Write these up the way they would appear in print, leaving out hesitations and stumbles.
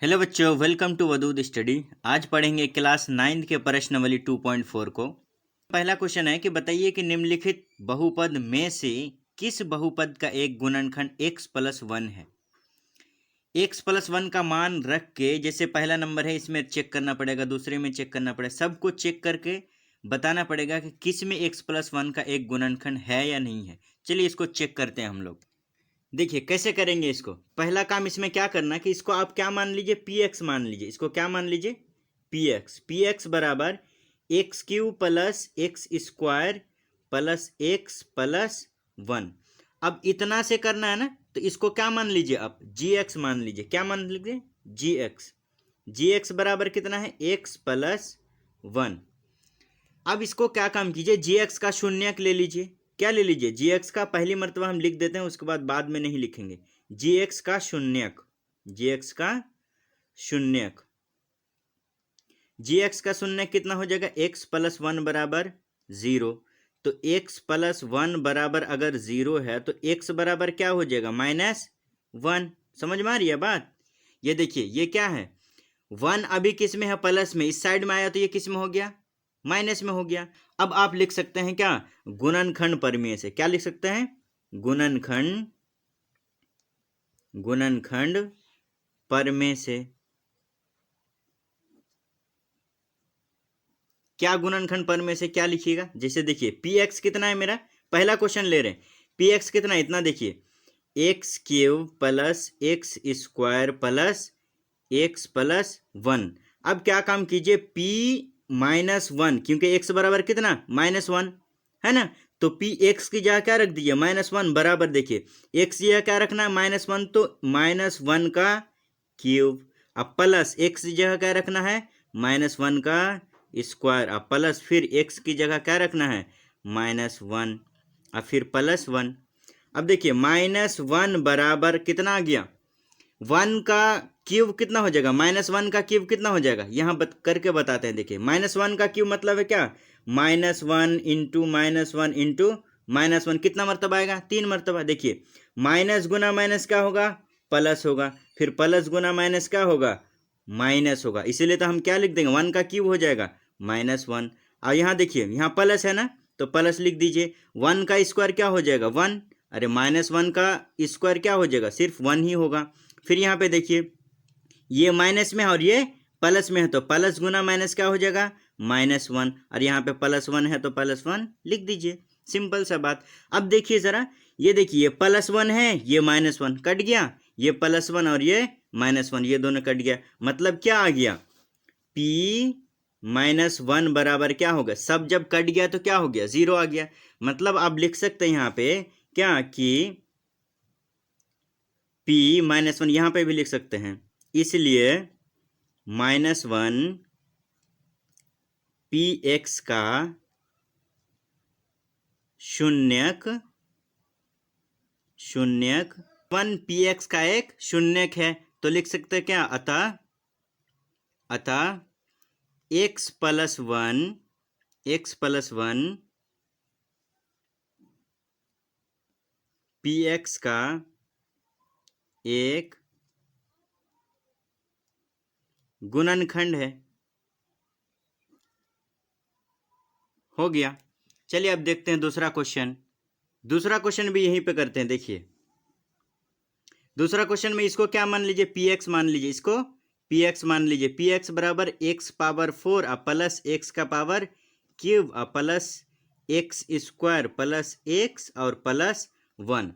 Hello बच्चों, welcome to Wadood study. आज पढ़ेंगे क्लास 9 के प्रश्नावली 2.4 को। पहला क्वेश्चन है कि बताइए कि निम्नलिखित बहुपद में से किस बहुपद का एक गुणनखंड x+1 है। x+1 का मान रख के, जैसे पहला नंबर है इसमें चेक करना पड़ेगा, दूसरे में चेक करना पड़ेगा, सबको चेक करके बताना पड़ेगा कि किस में x+1 का एक गुणनखंड है या नहीं है। चलिए इसको चेक करते हैं हम लोग। देखिए कैसे करेंगे इसको। पहला काम इसमें क्या करना कि इसको आप क्या मान लीजिए, px मान लीजिए। इसको क्या मान लीजिए, px बराबर x³ plus x square plus x plus 1। अब इतना से करना है ना, तो इसको क्या मान लीजिए आप, gx मान लीजिए। क्या मान लीजिए, gx बराबर कितना है, x प्लस 1। अब इसको क्या काम कीजिए, gx का शून्यक ले लीजिए। क्या ले लीजिए, gx का पहली मर्तबा हम लिख देते हैं, उसके बाद में नहीं लिखेंगे। gx का शून्यक, gx का शून्यक, gx का शून्यक कितना हो जाएगा, x+1 बराबर 0। तो x+1 बराबर अगर 0 है तो x बराबर क्या हो जाएगा, -1। समझ में आ रही है बात। ये देखिए ये क्या है, 1 अभी किस में है, प्लस में, इस साइड में आया तो ये किस में हो गया, माइनस में हो गया। अब आप लिख सकते हैं क्या, गुणनखंड परमेय से। क्या लिख सकते हैं, गुणनखंड परमेय से। क्या गुणनखंड परमेय से क्या लिखिएगा, जैसे देखिए px कितना है, मेरा पहला क्वेश्चन ले रहे हैं, px कितना है, इतना देखिए, x³ plus x square plus x plus 1। अब क्या काम कीजिए, p-1, क्योंकि x बराबर कितना, -1 है ना, तो p x की जगह क्या रख दीजिए, -1 बराबर, देखिए x की जगह क्या रखना है, -1, तो -1 का क्यूब। अब प्लस x की जगह क्या रखना है, -1 का स्क्वायर। अब प्लस फिर x की जगह क्या रखना है, -1, अब फिर +1। अब देखिए -1 बराबर कितना आ गया, 1 का क्यूब कितना हो जाएगा, -1 का क्यूब कितना हो जाएगा, यहाँ करके बताते हैं। देखिए -1 का क्यूब मतलब है क्या, -1 इंटू -1 इंटू -1, कितना मरतबा आएगा, 3 मरतबा। देखिए माइनस गुना माइनस क्या होगा, प्लस होगा, फिर प्लस गुना माइनस क्या होगा, माइनस होगा। इसीलिए तो हम क्या लिख देंगे, 1 का क्यूब हो जाएगा -1। और यहाँ देखिए यहाँ प्लस है ना, तो प्लस लिख दीजिए। 1 का स्क्वायर क्या हो जाएगा, 1, अरे -1 का स्क्वायर क्या हो जाएगा, सिर्फ 1 ही होगा। फिर यहाँ पे देखिए ये माइनस में है और ये प्लस में है, तो प्लस गुना माइनस क्या हो जाएगा, -1, और यहाँ पे +1 है तो +1 लिख दीजिए। सिंपल सा बात। अब देखिए जरा, ये देखिए ये +1 है, ये -1 कट गया, ये +1 और ये -1, ये दोनों कट गया। मतलब क्या आ गया, p-1 बराबर क्या होगा, सब जब कट गया तो क्या हो गया, 0 आ गया। मतलब आप लिख सकते हैं यहाँ पे क्या कि p-1, यहाँ पे भी लिख सकते हैं, इसलिए -1 px का शून्यक 1 px का एक शून्यक है। तो लिख सकते हैं क्या, अतः x+1 px का एक गुणनखंड है। हो गया। चलिए अब देखते हैं दूसरा क्वेश्चन। दूसरा क्वेश्चन भी यहीं पे करते हैं। देखिए दूसरा क्वेश्चन में इसको क्या मान लीजिए, px मान लीजिए, इसको px मान लीजिए। px बराबर x⁴ प्लस x का power cube plus x square plus x और प्लस 1।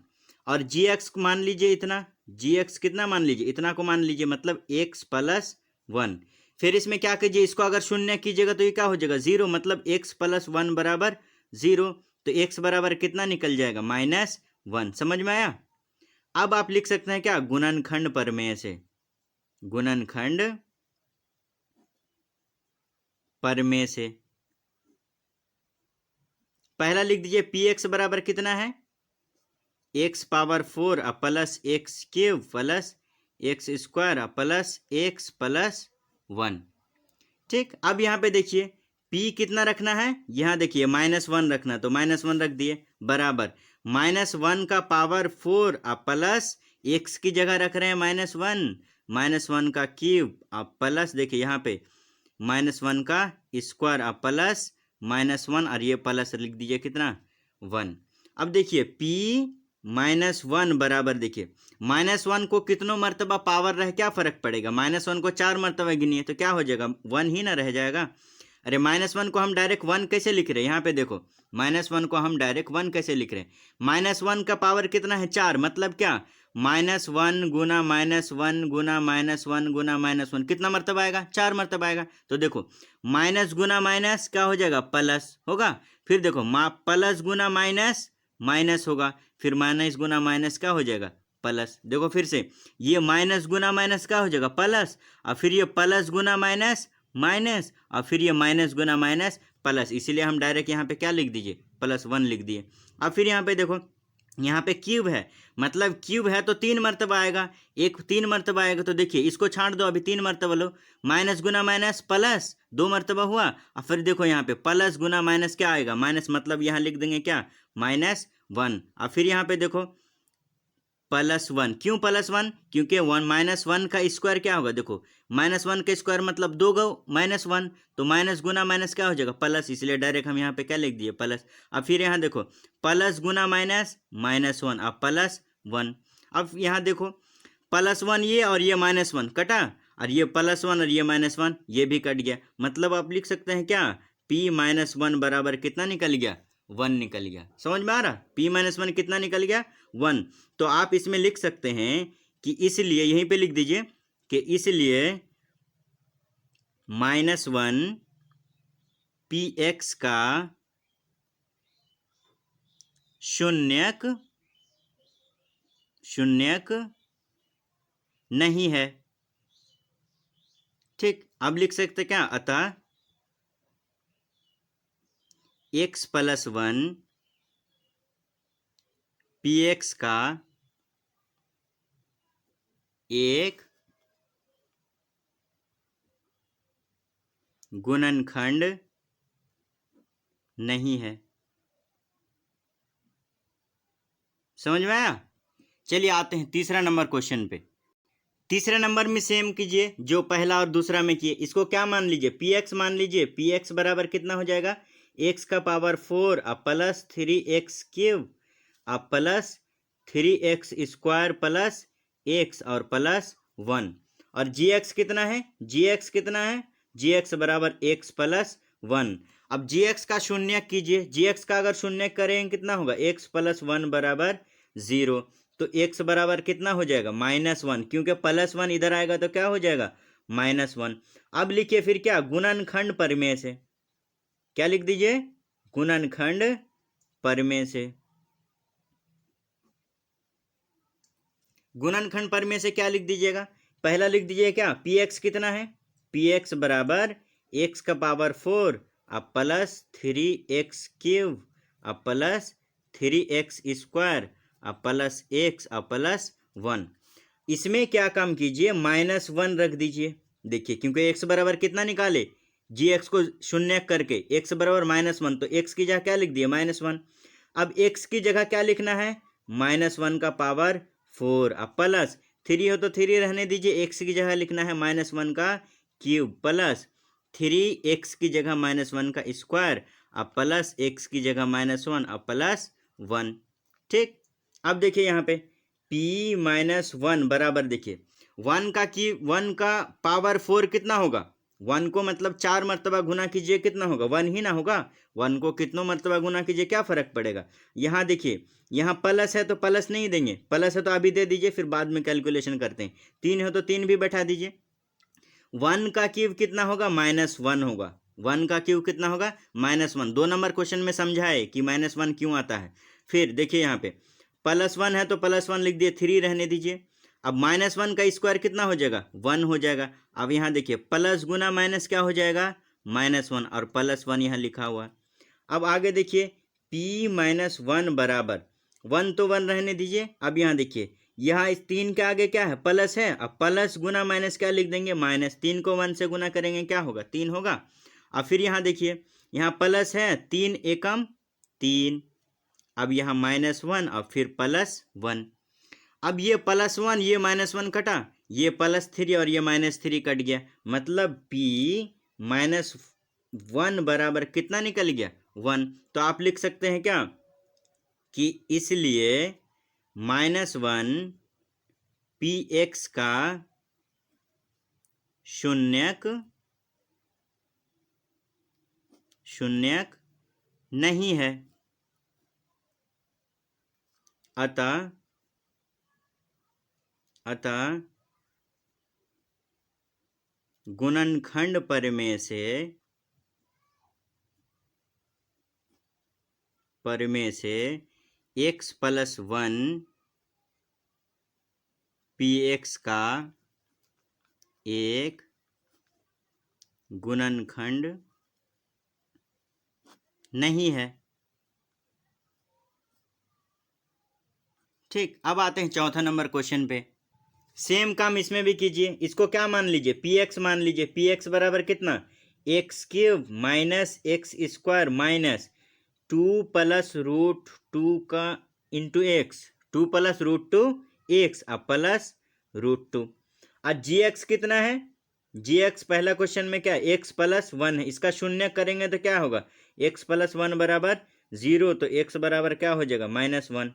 और gx को मान लीजिए इतना, gx कितना मान लीजिए, इतना को मान लीजिए, मतलब x प्लस 1। फिर इसमें क्या कीजिए, इसको अगर शून्य कीजिएगा तो ये क्या हो जाएगा, 0, मतलब x+1 बराबर 0। तो x बराबर कितना निकल जाएगा, -1। समझ में आया। अब आप लिख सकते हैं क्या, गुणनखंड प्रमेय से। गुणनखंड प्रमेय से पहला लिख दीजिए, px बराबर कितना है, x⁴ plus x³ plus x square plus x plus 1। ठीक। अब यहाँ पे देखिए p कितना रखना है, यहाँ देखिए -1 रखना, तो -1 रख दिए, बराबर -1 का पावर 4 प्लस x की जगह रख रहे हैं -1, -1 का क्यूब अब प्लस, देखिए यहाँ पे -1 का स्क्वायर अब प्लस -1 और ये प्लस लिख दीजिए कितना 1। अब देखिए p -1 बराबर, देखिए -1 को कितनों मर्तबा पावर रहे क्या फर्क पड़ेगा, -1 को 4 मर्तबा गिनिए तो क्या हो जाएगा 1 ही ना रह जाएगा। अरे -1 को हम डायरेक्ट 1 कैसे लिख रहे हैं, यहाँ पे देखो -1 को हम डायरेक्ट 1 कैसे लिख रहे हैं, -1 का पावर कितना है 4, मतलब क्या -1 गुना -1 गुना -1 गुना -1 कितना मर्तबा आएगा 4 मर्तबा आएगा। तो देखो माइनस गुना माइनस क्या हो जाएगा प्लस होगा, फिर देखो प्लस गुना माइनस माइनस होगा, फिर माइनस गुना माइनस क्या हो जाएगा प्लस। देखो फिर से ये माइनस गुना माइनस क्या हो जाएगा प्लस, और फिर ये प्लस गुना माइनस माइनस, और फिर ये माइनस गुना माइनस प्लस, इसीलिए हम डायरेक्ट यहाँ पे क्या लिख दीजिए +1 लिख दिए। अब फिर यहाँ पे देखो यहाँ पे क्यूब है, मतलब क्यूब है तो 3 मर्तबा आएगा, एक 3 मर्तबा आएगा, तो देखिए इसको छांट दो, अभी 3 मर्तबा लो, माइनस गुना माइनस प्लस 2 मर्तबा हुआ, और फिर देखो यहाँ पे प्लस गुना माइनस क्या आएगा माइनस, मतलब यहाँ लिख देंगे क्या -1, और फिर यहाँ पे देखो +1, क्यों +1, क्योंकि -1 का स्क्वायर क्या होगा, देखो -1 का स्क्वायर मतलब 2 गो -1, तो माइनस गुना माइनस क्या हो जाएगा प्लस, इसलिए डायरेक्ट हम यहाँ पे क्या लिख दिए प्लस। अब फिर यहाँ देखो प्लस गुना माइनस -1 अब +1, अब यहाँ देखो +1 ये और ये -1 कटा, और ये +1 और ये -1 ये भी कट गया, मतलब आप लिख सकते हैं क्या p -1 बराबर कितना निकल गया 1 निकल गया। समझ में आ रहा, p -1 कितना निकल गया 1। तो आप इसमें लिख सकते हैं कि इसलिए यहीं पे लिख दीजिए कि इसलिए -1 px का शून्यक नहीं है। ठीक, अब लिख सकते क्या, अतः x + 1 px का एक गुणनखंड नहीं है। समझ में आया। चलिए आते हैं तीसरा नंबर क्वेश्चन पे। तीसरे नंबर में सेम कीजिए जो पहला और दूसरा में किए, इसको क्या मान लीजिए px मान लीजिए, px बराबर कितना हो जाएगा x का पावर 4 अब प्लस 3x क्यूब अब plus 3x square plus x और +1, और gx कितना है, gx कितना है, gx बराबर x + 1। अब gx का शून्य कीजिए, gx का अगर शून्य करेंगे कितना होगा x + 1 बराबर 0, तो x बराबर कितना हो जाएगा -1, क्योंकि +1 इधर आएगा तो क्या हो जाएगा -1। अब लिखिए फिर क्या गुणनखंड प्रमेय से, क्या लिख दीजिए गुणनखंड प्रमेय से। गुणनखंड प्रमेय से क्या लिख दीजिएगा, पहला लिख दीजिए क्या px कितना है, px बराबर x का पावर 4 अब प्लस 3x क्यूब अब प्लस 3x स्क्वायर अब प्लस x अब +1। इसमें क्या काम कीजिए -1 रख दीजिए, देखिए क्योंकि x बराबर कितना निकाले gx को शून्य करके x बराबर -1, तो x की जगह क्या लिख दिए -1। अब x की जगह क्या लिखना है -1 का पावर 4 अब प्लस 3 हो तो 3 रहने दीजिए, x की जगह लिखना है -1 का क्यूब प्लस 3x की जगह -1 का स्क्वायर अब प्लस x की जगह -1 अब +1। ठीक, अब देखिए यहाँ पे p -1 बराबर, देखिए 1 का पावर 4 कितना होगा, 1 को मतलब 4 मरतबा गुना कीजिए कितना होगा 1 ही ना होगा, 1 को कितनों मरतबा गुना कीजिए क्या फर्क पड़ेगा। यहाँ देखिए यहाँ प्लस है तो प्लस नहीं देंगे, प्लस है तो अभी दे दीजिए फिर बाद में कैलकुलेशन करते हैं, 3 है तो 3 भी बैठा दीजिए। 1 का क्यूब कितना होगा -1 होगा, 1 का क्यूब कितना होगा -1। 2 नंबर क्वेश्चन में समझाए कि -1 क्यों आता है। फिर देखिए यहाँ पे +1 है तो +1 लिख दिए, 3 रहने दीजिए। अब -1 का स्क्वायर कितना हो जाएगा 1 हो जाएगा। अब यहाँ देखिए प्लस गुना माइनस क्या हो जाएगा -1 और +1 यहाँ लिखा हुआ। अब आगे देखिए p -1 बराबर 1 तो 1 रहने दीजिए। अब यहाँ देखिए यहाँ इस 3 के आगे क्या है प्लस है, अब प्लस गुना माइनस क्या लिख देंगे माइनस, 3 को 1 से गुना करेंगे क्या होगा 3 होगा। अब फिर यहाँ देखिए यहाँ प्लस है 3 एकम 3, अब यहाँ -1 और फिर +1। अब ये +1 ये -1 कटा, ये +3 और ये -3 कट गया, मतलब p -1 बराबर कितना निकल गया? 1। तो आप लिख सकते हैं क्या कि इसलिए -1 px का शून्यक नहीं है। अतः गुणनखंड प्रमेय से x+1 px का एक गुणनखंड नहीं है। ठीक, अब आते हैं चौथा नंबर क्वेश्चन पे। सेम काम इसमें भी कीजिए। इसको क्या मान लीजिए? px मान लीजिए। px बराबर कितना? x³ माइनस x² माइनस 2 + √2 का इंटू एक्स, 2 + √2 एक्स अब प्लस √2। अब gx कितना है? gx पहला क्वेश्चन में क्या? x+1 है, इसका शून्य करेंगे तो क्या होगा? x+1 बराबर 0, तो x बराबर क्या हो जाएगा? -1।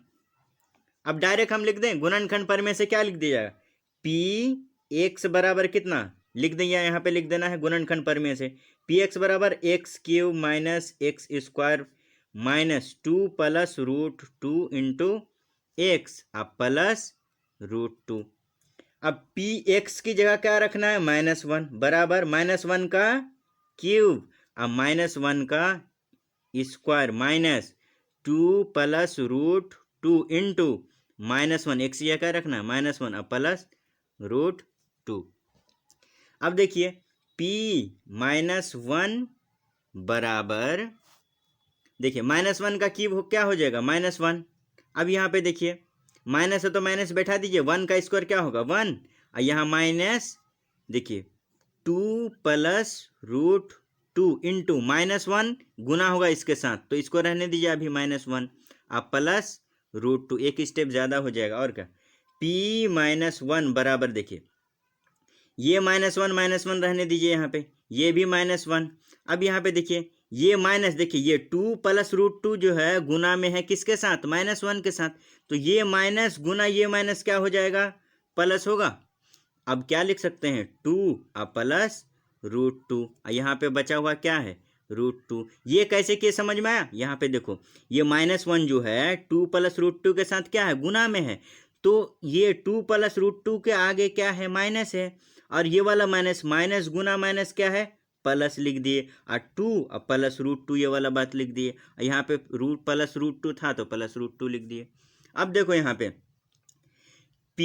अब डायरेक्ट हम लिख दें गुणनखंड प्रमेय से, क्या लिख दिया जाएगा? p x बराबर कितना लिख दें, यहाँ पे लिख देना है गुणनखंड प्रमेय से। px बराबर x³ minus x² minus 2 + √2 into x अब प्लस √2। अब px की जगह क्या रखना है? -1 बराबर -1 का क्यूब अब -1 का स्क्वायर माइनस 2 + √2 इंटू -1 एक्स जगह क्या रखना है? -1 अब प्लस √2। अब देखिए p -1 बराबर, देखिए -1 का क्यूब क्या हो जाएगा? -1। अब यहाँ पे देखिए माइनस है तो माइनस बैठा दीजिए, 1 का स्क्वायर क्या होगा? 1। और यहाँ माइनस, देखिए 2 + √2 इंटू -1 गुना होगा इसके साथ, तो इसको रहने दीजिए अभी -1 अब प्लस √2, एक स्टेप ज़्यादा हो जाएगा। और क्या? p -1 बराबर, देखिए ये -1 रहने दीजिए यहाँ पे, ये भी -1। अब यहाँ पे देखिए ये माइनस, देखिए ये 2 + √2 जो है गुना में है किसके साथ? -1 के साथ, तो ये माइनस गुना ये माइनस क्या हो जाएगा? प्लस होगा। अब क्या लिख सकते हैं? 2 अब प्लस √2, यहाँ पे बचा हुआ क्या है? √2। ये कैसे किए समझ में आया? यहाँ पे देखो ये -1 जो है 2 + √2 के साथ क्या है? गुना में है, तो ये 2 + √2 के आगे क्या है? माइनस है, और ये वाला माइनस माइनस गुना माइनस क्या है? प्लस लिख दिए, और 2 अब प्लस √2 ये वाला बात लिख दिए। यहाँ पे प्लस √2 था तो प्लस √2 लिख दिए। अब देखो यहाँ पे p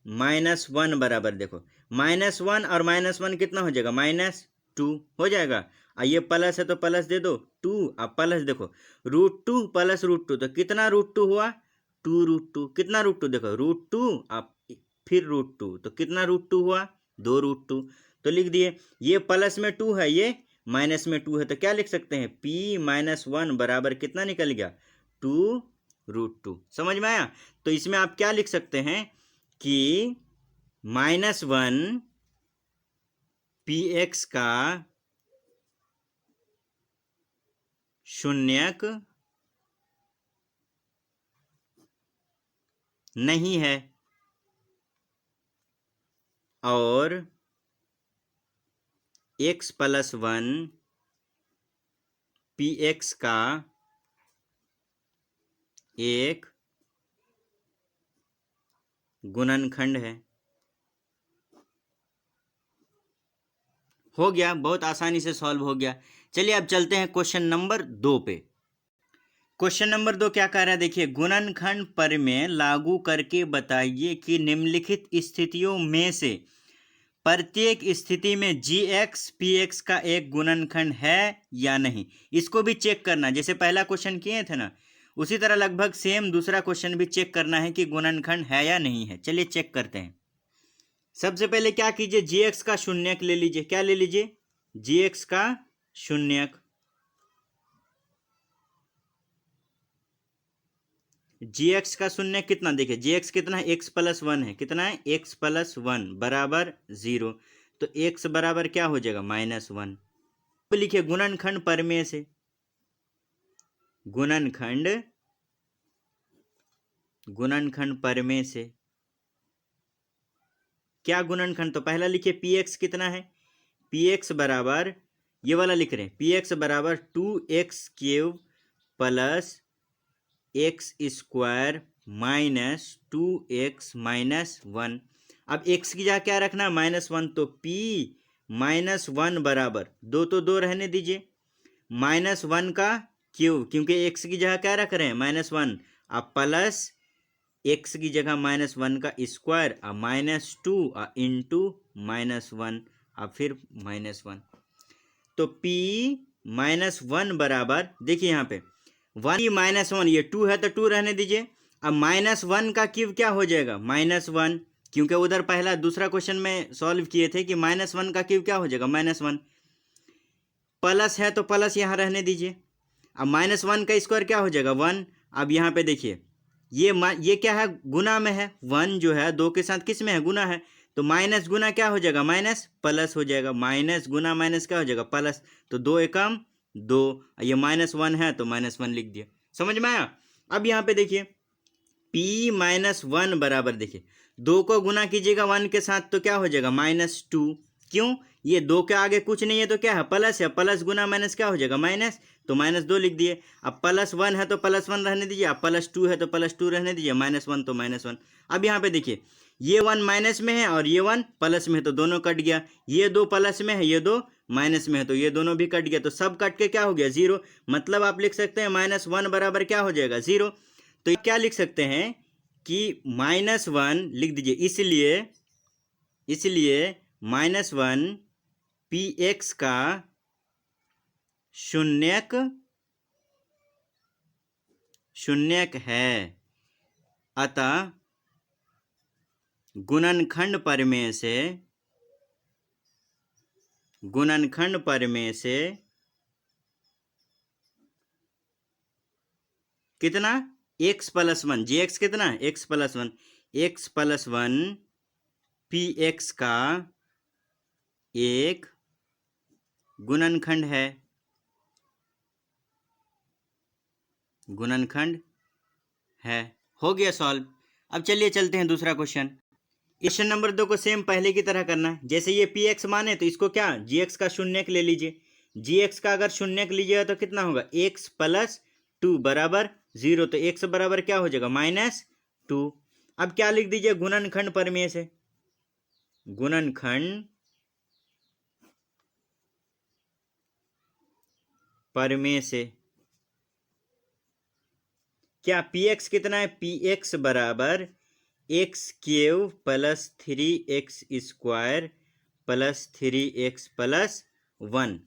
-1 बराबर, देखो -1 और -1 कितना हो जाएगा? -2 हो जाएगा। ये प्लस है तो प्लस दे दो 2, अब प्लस देखो √2 + √2 तो कितना √2 हुआ? 2√2। कितना √2? देखो √2 अब फिर √2 तो कितना √2 हुआ? 2 √2, तो लिख दिए। ये प्लस में 2 है, ये माइनस में 2 है, तो क्या लिख सकते हैं? p -1 बराबर कितना निकल गया? 2 √2। समझ में आया? तो इसमें आप क्या लिख सकते हैं कि -1 px का शून्यक नहीं है, और x+1 px का एक गुणनखंड है। हो गया, बहुत आसानी से सॉल्व हो गया। चलिए अब चलते हैं क्वेश्चन नंबर 2 पे। क्वेश्चन नंबर 2 क्या कह रहा है? देखिए गुणनखंड प्रमेय लागू करके बताइए कि निम्नलिखित स्थितियों में से प्रत्येक स्थिति में gx px का एक गुणनखंड है या नहीं। इसको भी चेक करना, जैसे पहला क्वेश्चन किए थे ना, उसी तरह लगभग सेम दूसरा क्वेश्चन भी चेक करना है कि गुणनखंड है या नहीं है। चलिए चेक करते हैं। सबसे पहले क्या कीजिए? gx का शून्यक ले लीजिए। क्या ले लीजिए? gx का शून्यक। जी एक्स का शून्य कितना, देखिए जी एक्स कितना है, एक्स प्लस वन है, कितना है, एक्स प्लस वन बराबर 0। तो एक्स बराबर क्या हो जाएगा, -1। तो लिखिए गुणनखंड प्रमेय से, गुणनखंड प्रमेय से क्या गुणनखंड, तो पहला लिखिए पी एक्स कितना है, पी एक्स बराबर, ये वाला लिख रहे हैं, पी एक्स बराबर 2x³ plus x square -2x-1। अब x की जगह क्या रखना है, -1, तो p -1 बराबर, दो तो दो रहने दीजिए, -1 का क्यूब, क्योंकि x की जगह क्या रख रहे हैं, -1, अब प्लस x की जगह -1 का स्क्वायर, अब -2 इंटू -1, अब फिर -1। तो p -1 बराबर, देखिए यहाँ पे 1 -1, ये 2 है तो 2 रहने दीजिए। अब -1 का क्यूब क्या हो जाएगा, -1, क्योंकि उधर पहला दूसरा क्वेश्चन में सॉल्व किए थे कि -1 का क्यूब क्या हो जाएगा, -1। प्लस है तो प्लस यहाँ रहने दीजिए। अब -1 का स्क्वायर क्या हो जाएगा, 1। अब यहाँ पे देखिए ये क्या है, गुना में है, 1 जो है 2 के साथ किस में है, गुना है, तो माइनस गुना क्या हो जाएगा, माइनस प्लस हो जाएगा, माइनस गुना माइनस क्या हो जाएगा, प्लस। तो 2 एकम 2, ये -1 है तो -1 लिख दिया, समझ में आया। अब यहाँ पे देखिए p -1 बराबर, देखिए 2 को गुना कीजिएगा 1 के साथ तो क्या हो जाएगा, -2। क्यों, ये 2 के आगे कुछ नहीं है तो क्या है, प्लस है, प्लस गुना माइनस क्या हो जाएगा, माइनस, तो -2 लिख दिए। अब +1 है तो +1 रहने दीजिए, अब +2 है तो +2 रहने दीजिए, -1 तो -1। अब यहाँ पे देखिए ये 1 माइनस में है और ये 1 प्लस में है तो दोनों कट गया, ये 2 प्लस में है, ये 2 माइनस में है तो ये दोनों भी कट गया, तो सब कट के क्या हो गया, 0। मतलब आप लिख सकते हैं -1 बराबर क्या हो जाएगा, 0। तो क्या लिख सकते हैं कि -1 लिख दीजिए, इसलिए -1 पी एक्स का शून्यक है। अतः गुणनखंड प्रमेय से कितना, x + 1, जी एक्स कितना है, x + 1 पी एक्स का एक गुणनखंड है, हो गया सॉल्व। अब चलिए चलते हैं दूसरा क्वेश्चन। क्वेश्चन नंबर 2 को सेम पहले की तरह करना है। जैसे ये पी एक्स माने तो इसको क्या, जी एक्स का शून्यक ले लीजिए। जी एक्स का अगर शून्यक लीजिएगा तो कितना होगा, x + 2 बराबर 0, तो x बराबर क्या हो जाएगा, -2। अब क्या लिख दीजिए, गुणनखंड प्रमेय से, गुणनखंड प्रमेय से क्या पी एक्स कितना है, पी एक्स बराबर x³ + 3x² + 3x + 1।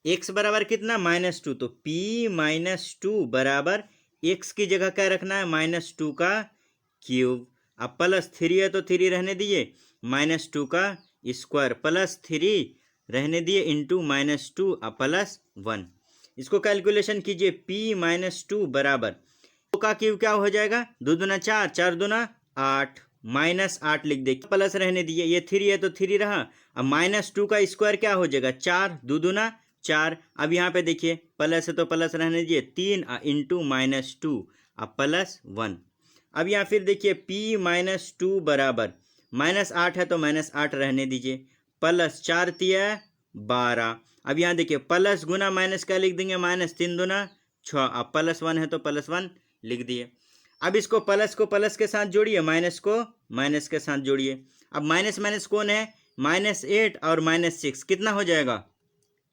x बराबर कितना, -2, तो p -2 बराबर x की जगह क्या रखना है, -2 का क्यूब। अब +3 है तो 3 रहने दीजिए, -2 का स्क्वायर, +3 रहने दिए इंटू -2 +1। इसको कैलकुलेशन कीजिए, p -2 बराबर 2 का क्यूब क्या हो जाएगा, 2 दूना 4, 4 दूना 8, -8 लिख दे, प्लस रहने दीजिए, ये 3 है तो 3 रहा। अब -2 का स्क्वायर क्या हो जाएगा, 4, 2 दूना 4। अब यहाँ पे देखिए प्लस है तो प्लस रहने दीजिए, 3 इंटू -2 अब +1। अब यहाँ फिर देखिए p -2 बराबर -8 है तो -8 रहने दीजिए, +4 तिया 12। अब यहाँ देखिए प्लस गुना माइनस क्या लिख देंगे, -3 दूना 6, अब +1 है तो +1 लिख दिए। अब इसको प्लस को प्लस के साथ जोड़िए, माइनस को माइनस के साथ जोड़िए। अब माइनस माइनस कौन है, -8 और -6 कितना हो जाएगा,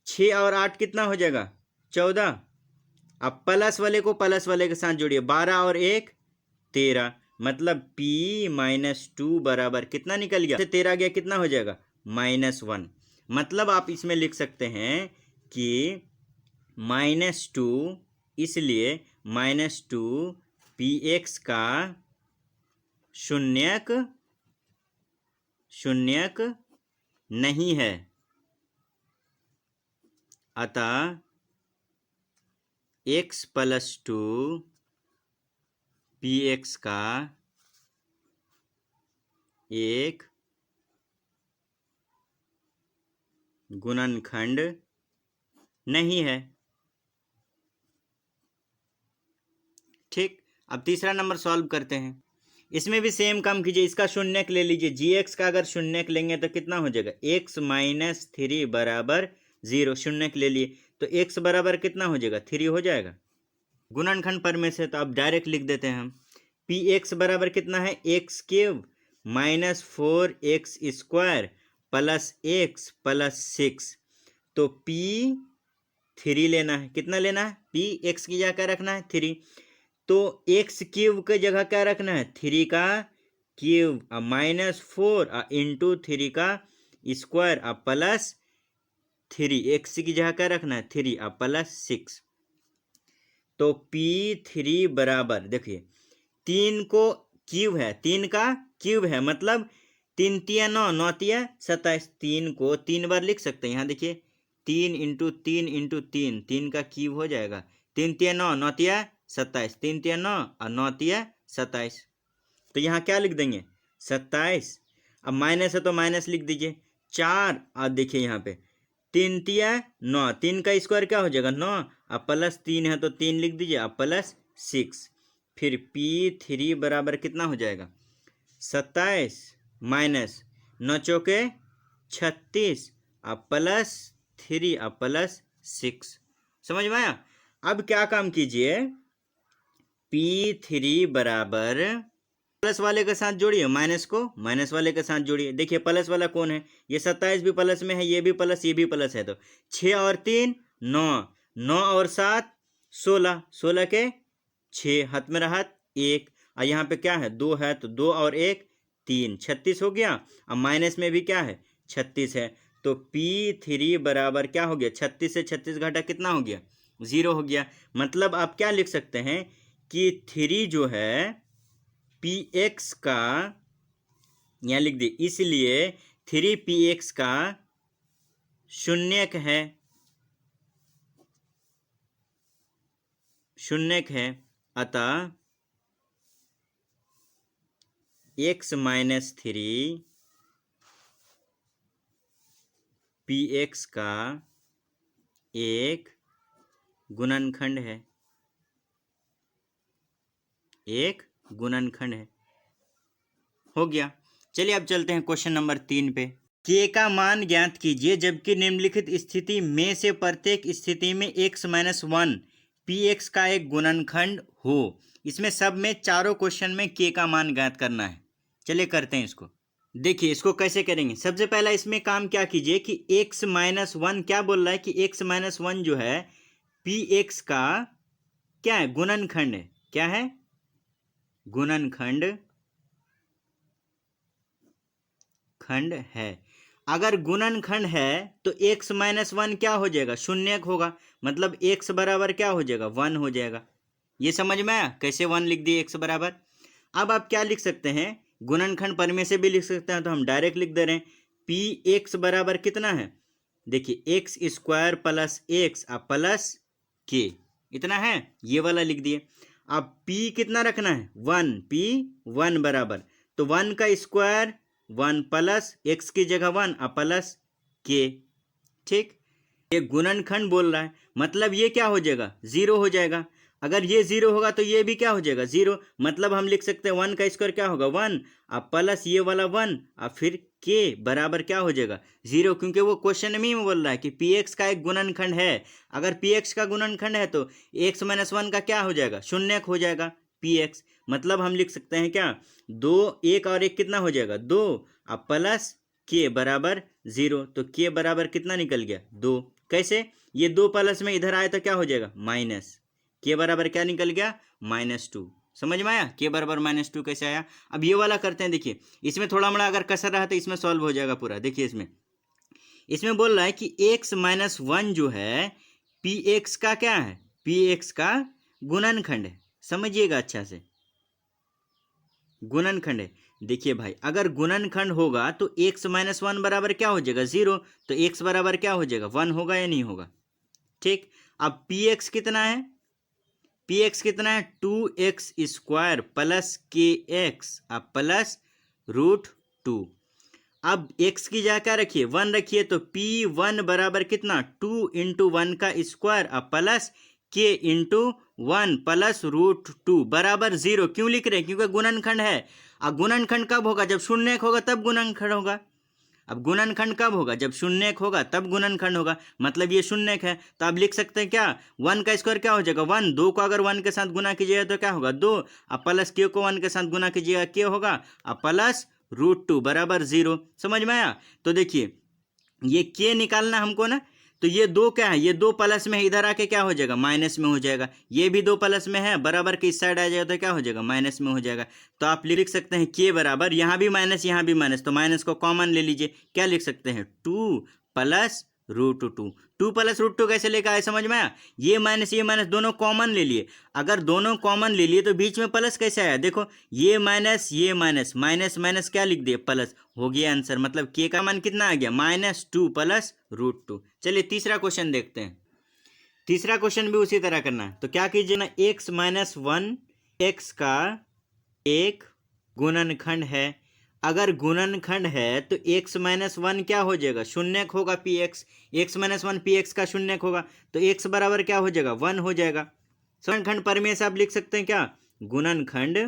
6 और 8 कितना हो जाएगा, 14। अब प्लस वाले को प्लस वाले के साथ जोड़िए, 12 और 1 13, मतलब p -2 बराबर कितना निकल गया, 13 गया कितना हो जाएगा, -1। मतलब आप इसमें लिख सकते हैं कि -2, इसलिए -2 पी एक्स का शून्यक नहीं है। अतः x + 2 पी एक्स का एक गुणनखंड नहीं है। ठीक, अब तीसरा नंबर सॉल्व करते हैं। इसमें भी सेम काम कीजिए, इसका शून्यक ले लीजिए। जी एक्स का अगर शून्यक लेंगे तो कितना हो जाएगा, एक्स माइनस 3 बराबर 0। शून्यक ले लिए तो एक्स बराबर कितना हो जाएगा, 3 हो जाएगा। गुणनखंड पर में से तो अब डायरेक्ट लिख देते हैं हम। पी एक्स बराबर कितना है, x cube minus 4x square plus x plus 6। तो पी 3 लेना है। कितना लेना है, पी एक्स की जगह क्या रखना है, 3। तो एक्स क्यूब की जगह क्या रखना है, 3 का क्यूब माइनस 4 इंटू 3 का स्क्वायर प्लस 3। एक्स की जगह क्या रखना है, 3 प्लस 6। तो P3 बराबर देखिए 3 को क्यूब है, 3 का क्यूब है मतलब 3 तिया 9, 9 तिया 27। 3 को 3 बार लिख सकते हैं। यहाँ देखिए 3 इंटू 3 इंटू 3, 3 का क्यूब हो जाएगा। 3 तिया 9, 9 तिया 27, 3 तिया 9 और 9 तिया 27। तो यहाँ क्या लिख देंगे, 27। अब माइनस है तो माइनस लिख दीजिए 4। और देखिए यहाँ पे 3 तिया 9, 3 का स्क्वायर क्या हो जाएगा 9, अब प्लस 3 है तो 3 लिख दीजिए, अब प्लस 6। फिर P3 बराबर कितना हो जाएगा, 27 माइनस 9 चौके 36 अब प्लस 3 अब प्लस 6। समझ में आया। अब क्या काम कीजिए, P3 बराबर प्लस वाले के साथ जोड़िए, माइनस को माइनस वाले के साथ जोड़िए। देखिए प्लस वाला कौन है, ये 27 भी प्लस में है, ये भी प्लस, ये भी प्लस है। तो 6 और 3 9, 9 और 7 16, 16 के 6, हाथ में रहा 1। और यहाँ पे क्या है 2 है, तो 2 और 1 3, 36 हो गया। अब माइनस में भी क्या है 36 है। तो P3 बराबर क्या हो गया, 36 से 36 घटा कितना हो गया, 0 हो गया। मतलब आप क्या लिख सकते हैं कि 3 जो है Px का, यहाँ लिख दिए, इसलिए 3Px का शून्यक है, शून्यक है। अतः x माइनस 3 Px का एक गुणनखंड है, एक गुणनखंड है। हो गया। चलिए अब चलते हैं क्वेश्चन नंबर 3 पे। k का मान ज्ञात कीजिए जबकि निम्नलिखित स्थिति में से प्रत्येक स्थिति में x माइनस 1 Px का एक गुणनखंड हो। इसमें सब में चारों क्वेश्चन में k का मान ज्ञात करना है। चलिए करते हैं इसको। देखिए इसको कैसे करेंगे। सबसे पहला इसमें काम क्या कीजिए कि x माइनस 1 क्या बोल रहा है कि x माइनस 1 जो है Px का क्या है, गुणनखंड है। क्या है, गुणनखंड खंड है। अगर गुणनखंड है तो x माइनस 1 क्या हो जाएगा, शून्यक होगा। मतलब x बराबर क्या हो जाएगा, 1 हो जाएगा। ये समझ में आया कैसे 1 लिख दिए x बराबर। अब आप क्या लिख सकते हैं, गुणनखंड पर में से भी लिख सकते हैं, तो हम डायरेक्ट लिख दे रहे हैं। Px बराबर कितना है, देखिए x square plus x plus के, इतना है, ये वाला लिख दिए। अब p कितना रखना है, 1, P 1 बराबर, तो 1 का स्क्वायर 1 प्लस एक्स की जगह 1 प्लस के। ठीक, ये गुणनखंड बोल रहा है, मतलब ये क्या हो जाएगा, 0 हो जाएगा। अगर ये 0 होगा तो ये भी क्या हो जाएगा, 0। मतलब हम लिख सकते हैं 1 का स्क्वायर क्या होगा 1 प्लस ये वाला 1 फिर के बराबर क्या हो जाएगा 0, क्योंकि वो क्वेश्चन में ही बोल रहा है कि Px का एक गुणनखंड है। अगर Px का गुणनखंड है तो x माइनस 1 का क्या हो जाएगा, शून्यक हो जाएगा Px। मतलब हम लिख सकते हैं क्या, 2, 1 और 1 कितना हो जाएगा 2 प्लस के बराबर 0। तो के बराबर कितना निकल गया, 2। कैसे, ये 2 प्लस में इधर आए तो क्या हो जाएगा माइनस, के बराबर क्या निकल गया -2। समझ में आया, के बराबर -2 कैसे आया। अब ये वाला करते हैं। देखिए इसमें थोड़ा मोड़ा अगर कसर रहा तो इसमें सॉल्व हो जाएगा पूरा। देखिए इसमें बोल रहा है कि x माइनस 1 जो है Px का क्या है, Px का गुणनखंड है। समझिएगा अच्छा से, गुणनखंड है। देखिए भाई अगर गुणनखंड होगा तो x माइनस 1 बराबर क्या हो जाएगा 0, तो x बराबर क्या हो जाएगा 1 होगा या नहीं होगा। ठीक, अब Px कितना है, पी एक्स कितना है 2x² प्लस kx अब प्लस √2। अब x की जगह क्या रखिए 1 रखिए, तो p1 बराबर कितना 2 × 1 का स्क्वायर अब प्लस k × 1 प्लस √2 बराबर 0। क्यों लिख रहे हैं? क्योंकि गुणनखंड है। अब गुणनखंड कब होगा? जब शून्यक होगा तब गुणनखंड होगा। अब गुणनखंड कब होगा? जब शून्यक होगा तब गुणनखंड होगा, मतलब ये शून्यक है। तो आप लिख सकते हैं क्या 1 का स्क्वायर क्या हो जाएगा 1, 2 को अगर 1 के साथ गुना कीजिएगा तो क्या होगा 2, अब प्लस k को 1 के साथ गुना कीजिएगा क्या होगा अब प्लस √2 बराबर 0। समझ में आया? तो देखिए ये k निकालना हमको ना, तो ये 2 क्या है, ये 2 प्लस में है, इधर आके क्या हो जाएगा माइनस में हो जाएगा। ये भी 2 प्लस में है, बराबर के इस साइड आ जाएगा तो क्या हो जाएगा माइनस में हो जाएगा। तो आप लिख सकते हैं k बराबर, यहाँ भी माइनस यहाँ भी माइनस, तो माइनस को कॉमन ले लीजिए। क्या लिख सकते हैं 2 प्लस √2। 2 प्लस √2 कैसे लेकर आए? समझ में आया? ये माइनस दोनों कॉमन ले लिए। अगर दोनों कॉमन ले लिए तो बीच में प्लस कैसे आया? देखो ये माइनस माइनस क्या लिख दिए प्लस, हो गया आंसर। मतलब k का मान कितना आ गया -2 प्लस √2। चलिए तीसरा क्वेश्चन देखते हैं। तीसरा क्वेश्चन भी उसी तरह करना है। तो क्या कीजिए ना x - 1 x का एक गुणनखंड है। अगर गुणनखंड है तो x - 1 क्या हो जाएगा शून्यक होगा px, x - 1 px का शून्यक होगा, तो x बराबर क्या हो जाएगा 1 हो जाएगा। गुणनखंड प्रमेय से आप लिख सकते हैं क्या गुणनखंड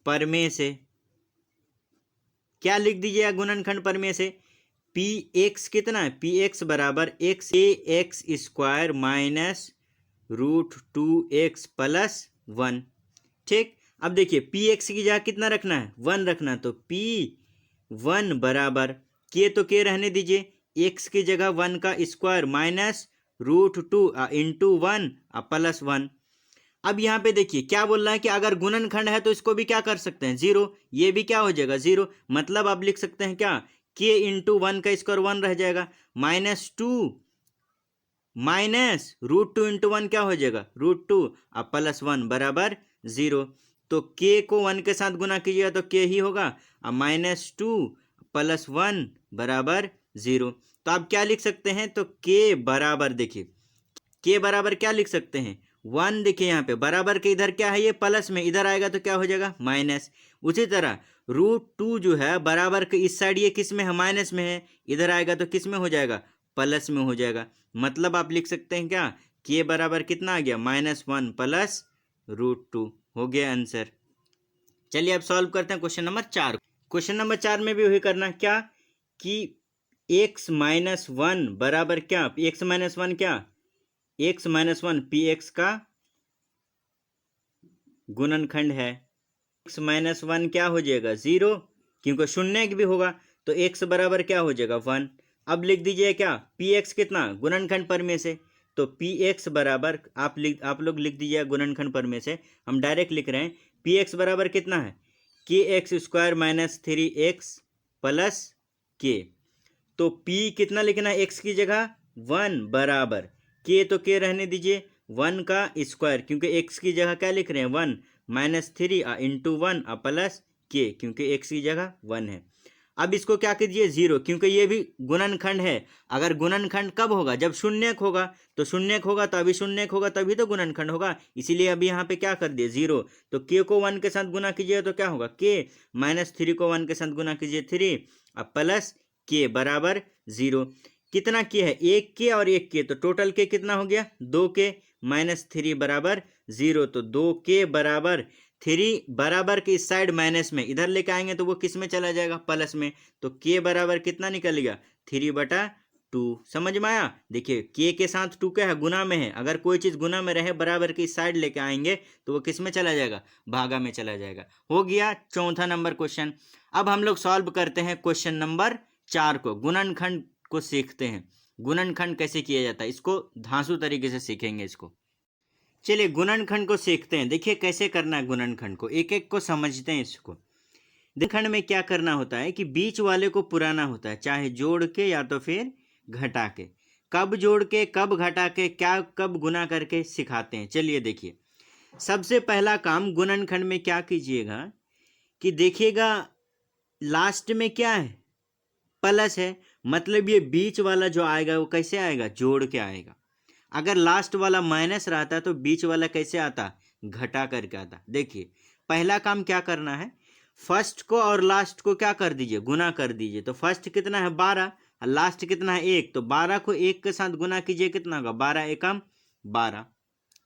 प्रमेय से क्या लिख दीजिएगा गुणनखंड प्रमेय से px कितना है px बराबर x² माइनस √2x प्लस 1। ठीक, अब देखिए px की जगह कितना रखना है 1 रखना है, तो p1 बराबर k तो k रहने दीजिए, x की जगह 1 का स्क्वायर माइनस √2 इंटू 1 प्लस 1। अब यहाँ पे देखिए क्या बोल रहा है कि अगर गुणनखंड है तो इसको भी क्या कर सकते हैं 0, ये भी क्या हो जाएगा 0। मतलब आप लिख सकते हैं क्या k इंटू 1 का स्क्वायर 1 रह जाएगा -2 माइनस √2 इंटू 1 क्या हो जाएगा √2 अब प्लस 1 बराबर 0। तो k को 1 के साथ गुना कीजिएगा तो k ही होगा, अब -2 प्लस 1 बराबर 0। तो आप क्या लिख सकते हैं? तो k बराबर देखिए k बराबर क्या लिख सकते हैं 1। देखिए यहाँ पे बराबर के इधर क्या है ये प्लस में, इधर आएगा तो क्या हो जाएगा माइनस। उसी तरह √2 जो है बराबर के इस साइड ये किस में है माइनस में है, इधर आएगा तो किस में हो जाएगा प्लस में हो जाएगा। मतलब आप लिख सकते हैं क्या k बराबर कितना आ गया -1 प्लस √2 हो गया आंसर। चलिए अब सॉल्व करते हैं क्वेश्चन नंबर 4। क्वेश्चन नंबर 4 में भी वही करना क्या कि x - 1 बराबर क्या x - 1 क्या x - 1 px का गुणनखंड है। x - 1 क्या हो जाएगा 0, क्योंकि शून्यक भी होगा, तो x बराबर क्या हो जाएगा 1। अब लिख दीजिए क्या px कितना गुणनखंड प्रमेय से, तो px बराबर आप लोग लिख दीजिए गुणनखंड प्रमेय से, हम डायरेक्ट लिख रहे हैं px बराबर कितना है kx² minus 3x plus k। तो p कितना लिखना है x की जगह 1 बराबर k तो k रहने दीजिए 1 का स्क्वायर, क्योंकि x की जगह क्या लिख रहे हैं 1 -3 इंटू 1 प्लस k, क्योंकि x की जगह 1 है। अब इसको क्या कीजिए 0, क्योंकि ये भी गुणनखंड है। अगर गुणनखंड कब होगा जब शून्यक होगा, तो शून्यक होगा तो अभी शून्यक होगा तभी तो गुणनखंड होगा, इसीलिए अभी यहाँ पे क्या कर दिए 0। तो k को 1 के साथ गुना कीजिए तो क्या होगा k -3 को 1 के साथ गुना कीजिए 3 प्लस k बराबर 0। कितना k है 1k और 1k, तो टोटल k कितना हो गया 2k -3 बराबर 0। तो 2k बराबर 3 बराबर के इस साइड माइनस में, इधर लेके आएंगे तो वो किस में चला जाएगा प्लस में, तो k बराबर कितना निकल गया 3/2। समझ में आया? देखिए k के साथ 2 क्या है गुना में है, अगर कोई चीज गुना में रहे बराबर की साइड लेके आएंगे तो वो किस में चला जाएगा भागा में चला जाएगा। हो गया चौथा नंबर क्वेश्चन। अब हम लोग सॉल्व करते हैं क्वेश्चन नंबर 4 को, गुणनखंड को सीखते हैं। गुणनखंड कैसे किया जाता है इसको धांसू तरीके से सीखेंगे इसको। चलिए गुणनखंड को सीखते हैं। देखिए कैसे करना है गुणनखंड को, एक एक को समझते हैं इसको। गुणनखंड में क्या करना होता है कि बीच वाले को पुराना होता है, चाहे जोड़ के या तो फिर घटा के। कब जोड़ के कब घटा के क्या कब गुना करके सिखाते हैं। चलिए देखिए सबसे पहला काम गुणनखंड में क्या कीजिएगा कि देखिएगा लास्ट में क्या है प्लस है, मतलब ये बीच वाला जो आएगा वो कैसे आएगा जोड़ के आएगा। अगर लास्ट वाला माइनस रहता तो बीच वाला कैसे आता, घटा करके आता। देखिए पहला काम क्या करना है, फर्स्ट को और लास्ट को क्या कर दीजिए, गुना कर दीजिए। तो फर्स्ट कितना है 12 और लास्ट कितना है 1, तो 12 को 1 के साथ गुना कीजिए, कितना होगा 12 एकम 12।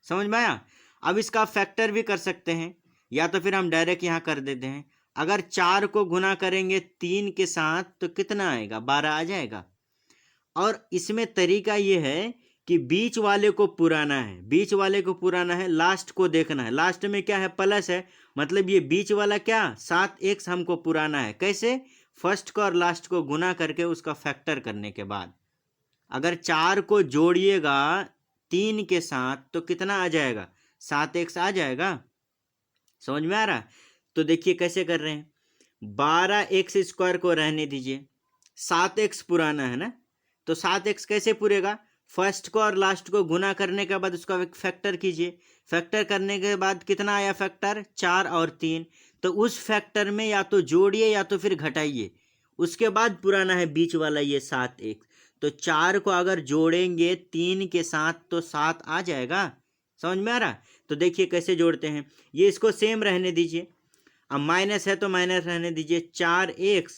समझ में आया। अब इसका फैक्टर भी कर सकते हैं, या तो फिर हम डायरेक्ट यहाँ कर देते हैं। अगर 4 को गुना करेंगे 3 के साथ तो कितना आएगा, 12 आ जाएगा। और इसमें तरीका ये है कि बीच वाले को पुराना है, बीच वाले को पुराना है, लास्ट को देखना है। लास्ट में क्या है, प्लस है, मतलब ये बीच वाला क्या 7x हमको पुराना है। कैसे, फर्स्ट को और लास्ट को गुना करके उसका फैक्टर करने के बाद। अगर 4 को जोड़िएगा 3 के साथ तो कितना आ जाएगा, 7x आ जाएगा। समझ में आ रहा। तो देखिए कैसे कर रहे हैं, 12x² को रहने दीजिए, 7x पुराना है ना, तो 7x कैसे पूरेगा, फर्स्ट को और लास्ट को गुना करने के बाद उसका एक फैक्टर कीजिए। फैक्टर करने के बाद कितना आया फैक्टर, 4 और 3, तो उस फैक्टर में या तो जोड़िए या तो फिर घटाइए, उसके बाद पुराना है बीच वाला ये 7x। तो 4 को अगर जोड़ेंगे 3 के साथ तो 7 आ जाएगा। समझ में आ रहा। तो देखिए कैसे जोड़ते हैं, ये इसको सेम रहने दीजिए, अब माइनस है तो माइनस रहने दीजिए, 4x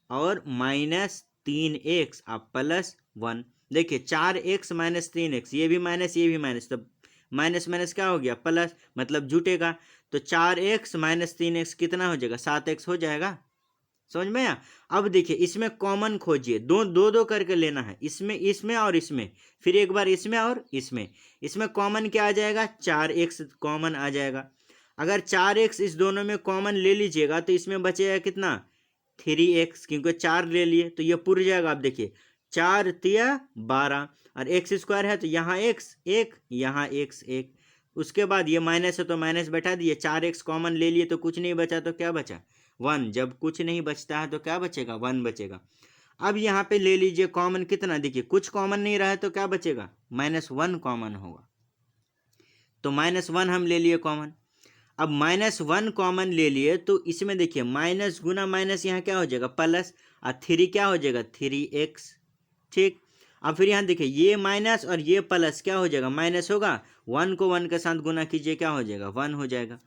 और माइनस 3x अब प्लस 1। देखिए 4x माइनस 3x, ये भी माइनस ये भी माइनस, तो माइनस माइनस क्या हो गया प्लस, मतलब जुटेगा। तो 4x माइनस 3x कितना हो जाएगा, 7x हो जाएगा। समझ में आया। अब देखिए इसमें कॉमन खोजिए, दो दो दो करके लेना है, इसमें इसमें और इसमें, फिर एक बार इसमें और इसमें। इसमें कॉमन क्या आ जाएगा, 4x कॉमन आ जाएगा। अगर 4x इस दोनों में कॉमन ले लीजिएगा तो इसमें बचेगा कितना, 3x, क्योंकि 4 ले लिए तो ये पुर जाएगा। आप देखिए 4 तिया 12 और x² है तो यहाँ x 1 यहाँ x 1, उसके बाद ये माइनस है तो माइनस बैठा दिए, 4x कॉमन ले लिए तो कुछ नहीं बचा, तो क्या बचा 1। जब कुछ नहीं बचता है तो क्या बचेगा, 1 बचेगा। अब यहाँ पे ले लीजिए कॉमन कितना, देखिए कुछ कॉमन नहीं रहा है तो क्या बचेगा, -1 कॉमन होगा, तो -1 हम ले लिए कॉमन। अब -1 कॉमन ले लिए तो इसमें देखिए माइनस गुना माइनस यहाँ क्या हो जाएगा प्लस, और 3 क्या हो जाएगा 3x। ठीक, अब फिर यहाँ देखिए ये माइनस और ये प्लस क्या हो जाएगा, माइनस होगा, 1 को 1 के साथ गुना कीजिए क्या हो जाएगा, 1 हो जाएगा।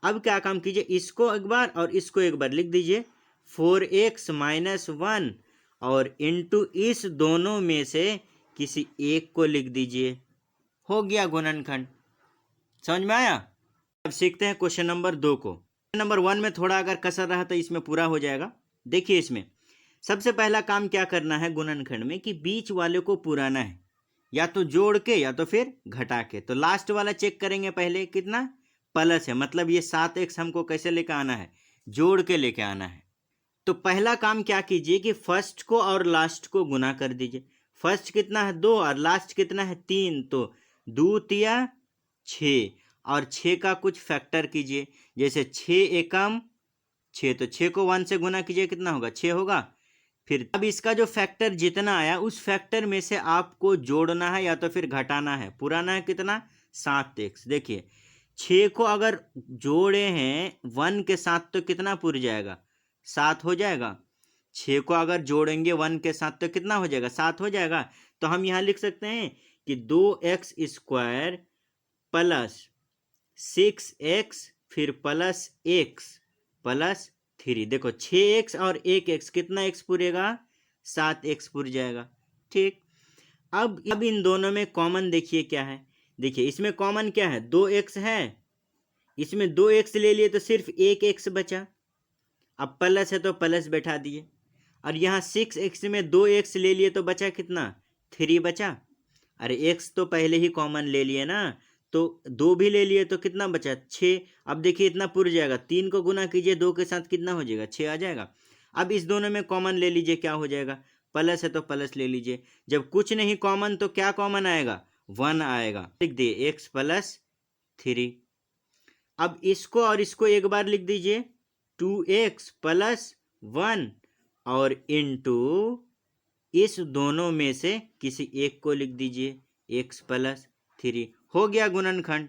अब क्या काम कीजिए, इसको एक बार और इसको एक बार लिख दीजिए, 4x माइनस 1 और इंटू इस दोनों में से किसी एक को लिख दीजिए, हो गया गुणनखंड। समझ में आया। अब सीखते हैं क्वेश्चन नंबर 2 को। नंबर 1 में थोड़ा अगर कसर रहा तो इसमें पूरा हो जाएगा। देखिए इसमें सबसे पहला काम क्या करना है गुणनखंड में, कि बीच वाले को पुराना है, या तो जोड़ के या तो फिर घटा के। तो लास्ट वाला चेक करेंगे पहले, कितना प्लस है, मतलब ये 7x हमको कैसे लेके आना है, जोड़ के लेके आना है। तो पहला काम क्या कीजिए कि फर्स्ट को और लास्ट को गुना कर दीजिए। फर्स्ट कितना है 2 और लास्ट कितना है 3, तो 2 तिया 6 और 6 का कुछ फैक्टर कीजिए, जैसे 6 एकम 6, तो 6 को 1 से गुना कीजिए कितना होगा 6 होगा। फिर अब इसका जो फैक्टर जितना आया उस फैक्टर में से आपको जोड़ना है या तो फिर घटाना है। पुराना है कितना 7x। देखिए 6 को अगर जोड़े हैं 1 के साथ तो कितना पुर जाएगा, 7 हो जाएगा। 6 को अगर जोड़ेंगे 1 के साथ तो कितना हो जाएगा, 7 हो जाएगा। तो हम यहाँ लिख सकते हैं कि 2x² प्लस 6x फिर प्लस x प्लस 3। देखो 6x और 1x कितना x पूरेगा, 7x पूर जाएगा। ठीक, अब इन दोनों में कॉमन देखिए क्या है, देखिए इसमें कॉमन क्या है 2x है, इसमें 2x ले लिए तो सिर्फ 1x बचा, अब प्लस है तो प्लस बैठा दिए, और यहाँ 6x में 2x ले लिए तो बचा कितना 3 बचा। अरे x तो पहले ही कॉमन ले लिए ना, तो 2 भी ले लिए तो कितना बचा 6। अब देखिए इतना पुर जाएगा, 3 को गुना कीजिए 2 के साथ कितना हो जाएगा 6 आ जाएगा। अब इस दोनों में कॉमन ले लीजिए क्या हो जाएगा, प्लस है तो प्लस ले लीजिए, जब कुछ नहीं कॉमन तो क्या कॉमन आएगा 1 आएगा। लिख दिए x प्लस 3। अब इसको और इसको एक बार लिख दीजिए 2x प्लस 1 और इंटू इस दोनों में से किसी एक को लिख दीजिए x प्लस 3। हो गया गुणनखंड।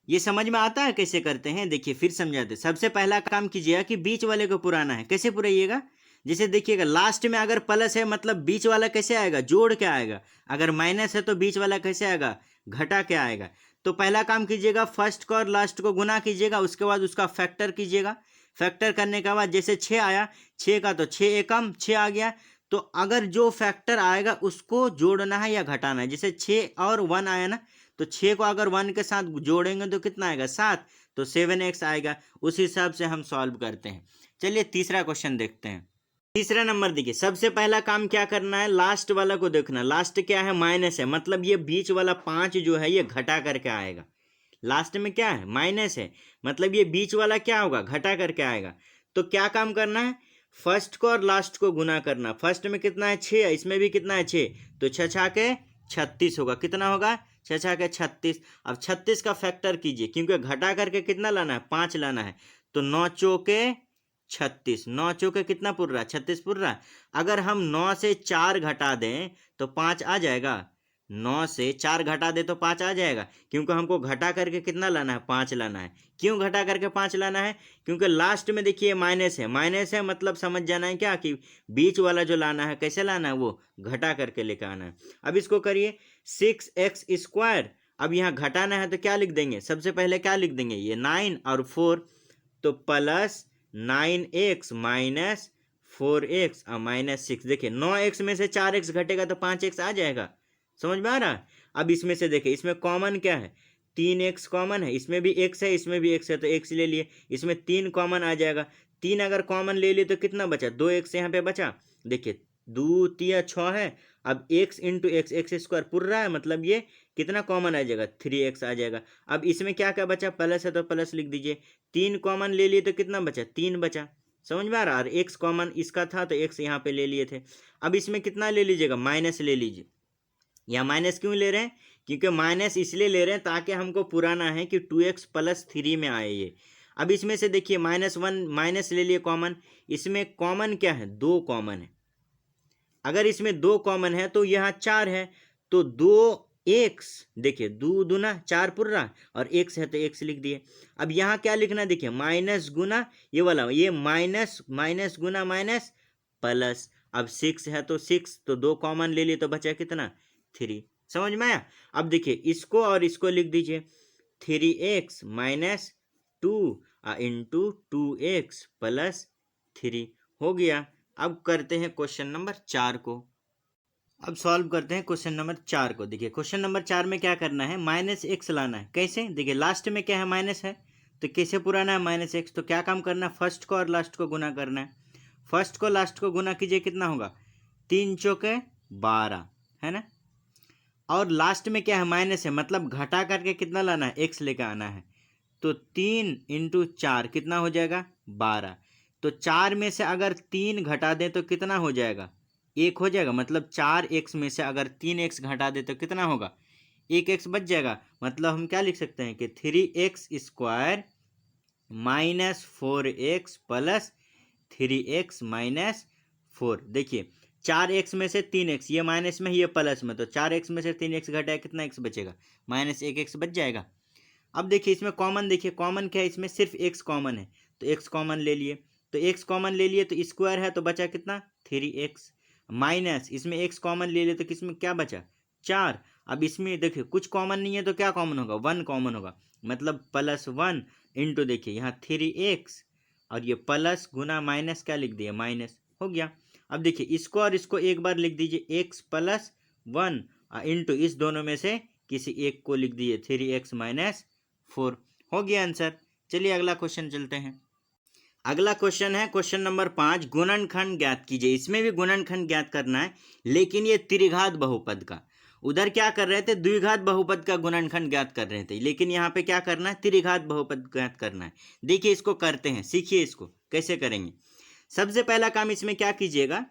ये समझ में आता है कैसे करते हैं, देखिए फिर समझाते। सबसे पहला काम कीजिएगा कि बीच वाले को पुराना है, कैसे पुराइएगा, जैसे देखिएगा लास्ट में अगर प्लस है मतलब बीच वाला कैसे आएगा, जोड़ के आएगा। अगर माइनस है तो बीच वाला कैसे आएगा, घटा के आएगा। तो पहला काम कीजिएगा, फर्स्ट को और लास्ट को गुना कीजिएगा, उसके बाद उसका फैक्टर कीजिएगा। फैक्टर करने के बाद जैसे 6 आया, 6 का तो 6 एकम 6 आ गया। तो अगर जो फैक्टर आएगा उसको जोड़ना है या घटाना है। जैसे 6 और 1 आया ना, तो 6 को अगर 1 के साथ जोड़ेंगे तो कितना आएगा, 7, तो 7x आएगा। उस हिसाब से हम सॉल्व करते हैं। चलिए तीसरा क्वेश्चन देखते हैं। तीसरा नंबर देखिए, सबसे पहला काम क्या करना है, लास्ट वाला को देखना। लास्ट क्या है, माइनस है, मतलब ये बीच वाला 5 जो है ये घटा करके आएगा। लास्ट में क्या है, माइनस है, मतलब ये बीच वाला क्या होगा, घटा करके आएगा। तो क्या काम करना है, फर्स्ट को और लास्ट को गुना करना। फर्स्ट में कितना है, 6, इसमें भी कितना है, 6, तो 6 छा के 36 होगा। कितना होगा, 6 छा के 36। अब 36 का फैक्टर कीजिए, क्योंकि घटा करके कितना लाना है, 5 लाना है। तो 9 चौके 36, 9 चौके कितना पुर रहा, 36 पुर रहा। अगर हम 9 से 4 घटा दें तो 5 आ जाएगा। 9 से 4 घटा दे तो 5 आ जाएगा, क्योंकि हमको घटा करके कितना लाना है, 5 लाना है। क्यों घटा करके 5 लाना है, क्योंकि लास्ट में देखिए माइनस है। माइनस है मतलब समझ जाना है क्या, कि बीच वाला जो लाना है कैसे लाना है, वो घटा करके लेकर आना है। अब इसको करिए, 6x²। अब यहाँ घटाना है तो क्या लिख देंगे, सबसे पहले क्या लिख देंगे, ये 9 और 4, तो प्लस 9x माइनस 4x और माइनस 6। देखिए 9x में से 4x घटेगा तो 5x आ जाएगा। समझ में आ रहा है। अब इसमें से देखिए, इसमें कॉमन क्या है, 3x कॉमन है, इसमें भी x है, इसमें भी x है, तो x ले लिए। इसमें 3 कॉमन आ जाएगा। 3 अगर कॉमन ले लिए तो कितना बचा, 2x यहाँ पे बचा। देखिए 2 3 6 है। अब x इंटू एक्स, x² पुर रहा है, मतलब ये कितना कॉमन आ जाएगा, 3x आ जाएगा। अब इसमें क्या क्या बचा, प्लस है तो प्लस लिख दीजिए। 3 कॉमन ले लिए तो कितना बचा, 3 बचा। समझ में आ रहा है। और x कॉमन इसका था तो x यहाँ पे ले लिए थे। अब इसमें कितना ले लीजिएगा, माइनस ले लीजिए। या माइनस क्यों ले रहे हैं, क्योंकि माइनस इसलिए ले रहे हैं ताकि हमको पुराना है कि 2x + 3 में आए ये। अब इसमें से देखिए -1 माइनस ले लिए कॉमन। इसमें कॉमन क्या है, 2 कॉमन है। अगर इसमें 2 कॉमन है तो यहाँ 4 है, तो 2x, देखिए 2 दूना 4 पुर रहा, और x है तो x लिख दिए। अब यहाँ क्या लिखना, देखिए माइनस गुना ये वाला, ये माइनस माइनस गुना माइनस प्लस। अब 6 है तो 6, तो 2 कॉमन ले लिए तो बचा कितना, 3। समझ में आया। अब देखिए इसको और इसको लिख दीजिए, 3x माइनस 2 इंटू 2x + 3 हो गया। अब करते हैं क्वेश्चन नंबर 4 को। अब सॉल्व करते हैं क्वेश्चन नंबर 4 को। देखिए क्वेश्चन नंबर 4 में क्या करना है, -x लाना है। कैसे, देखिए लास्ट में क्या है, माइनस है, तो कैसे पुराना है, -x। तो क्या काम करना है, फर्स्ट को और लास्ट को गुना करना है। फर्स्ट को लास्ट को गुना कीजिए, कितना होगा, 3 चौके 12, है ना। और लास्ट में क्या है, माइनस है, मतलब घटा करके कितना लाना है, x लेकर आना है। तो 3 इंटू 4 कितना हो जाएगा, 12। तो 4 में से अगर 3 घटा दें तो कितना हो जाएगा, 1 हो जाएगा। मतलब 4x में से अगर 3x घटा दें तो कितना होगा, 1x बच जाएगा। मतलब हम क्या लिख सकते हैं कि 3x² minus 4x plus 3x minus 4। देखिए 4x में से 3x, ये माइनस में ये प्लस में, तो 4x में से 3x घटाया कितना x बचेगा, -1x बच जाएगा। अब देखिए इसमें कॉमन, देखिए कॉमन क्या है, इसमें सिर्फ x कॉमन है, तो x कॉमन ले लिए। तो x कॉमन ले लिए तो स्क्वायर है, तो बचा कितना, 3x माइनस, इसमें x कॉमन ले लिए तो किसमें क्या बचा, 4। अब इसमें देखिए कुछ कॉमन नहीं है तो क्या कॉमन होगा, 1 कॉमन होगा, मतलब +1 इंटू, देखिए यहाँ 3x और ये प्लस गुना माइनस क्या लिख दिया, माइनस, हो गया। अब देखिए इसको और इसको एक बार लिख दीजिए, x + 1 इंटू इस दोनों में से किसी एक को लिख दिए, 3x माइनस 4, हो गया आंसर। चलिए अगला क्वेश्चन चलते हैं। अगला क्वेश्चन है क्वेश्चन नंबर 5, गुणनखंड ज्ञात कीजिए। इसमें भी गुणनखंड ज्ञात करना है, लेकिन ये त्रिघात बहुपद का। उधर क्या कर रहे थे, द्विघात बहुपद का गुणनखंड ज्ञात कर रहे थे, लेकिन यहाँ पे क्या करना है, त्रिघात बहुपद ज्ञात करना है। देखिए इसको करते हैं, सीखिए इसको कैसे करेंगे। सबसे पहला काम इसमें क्या कीजिएगा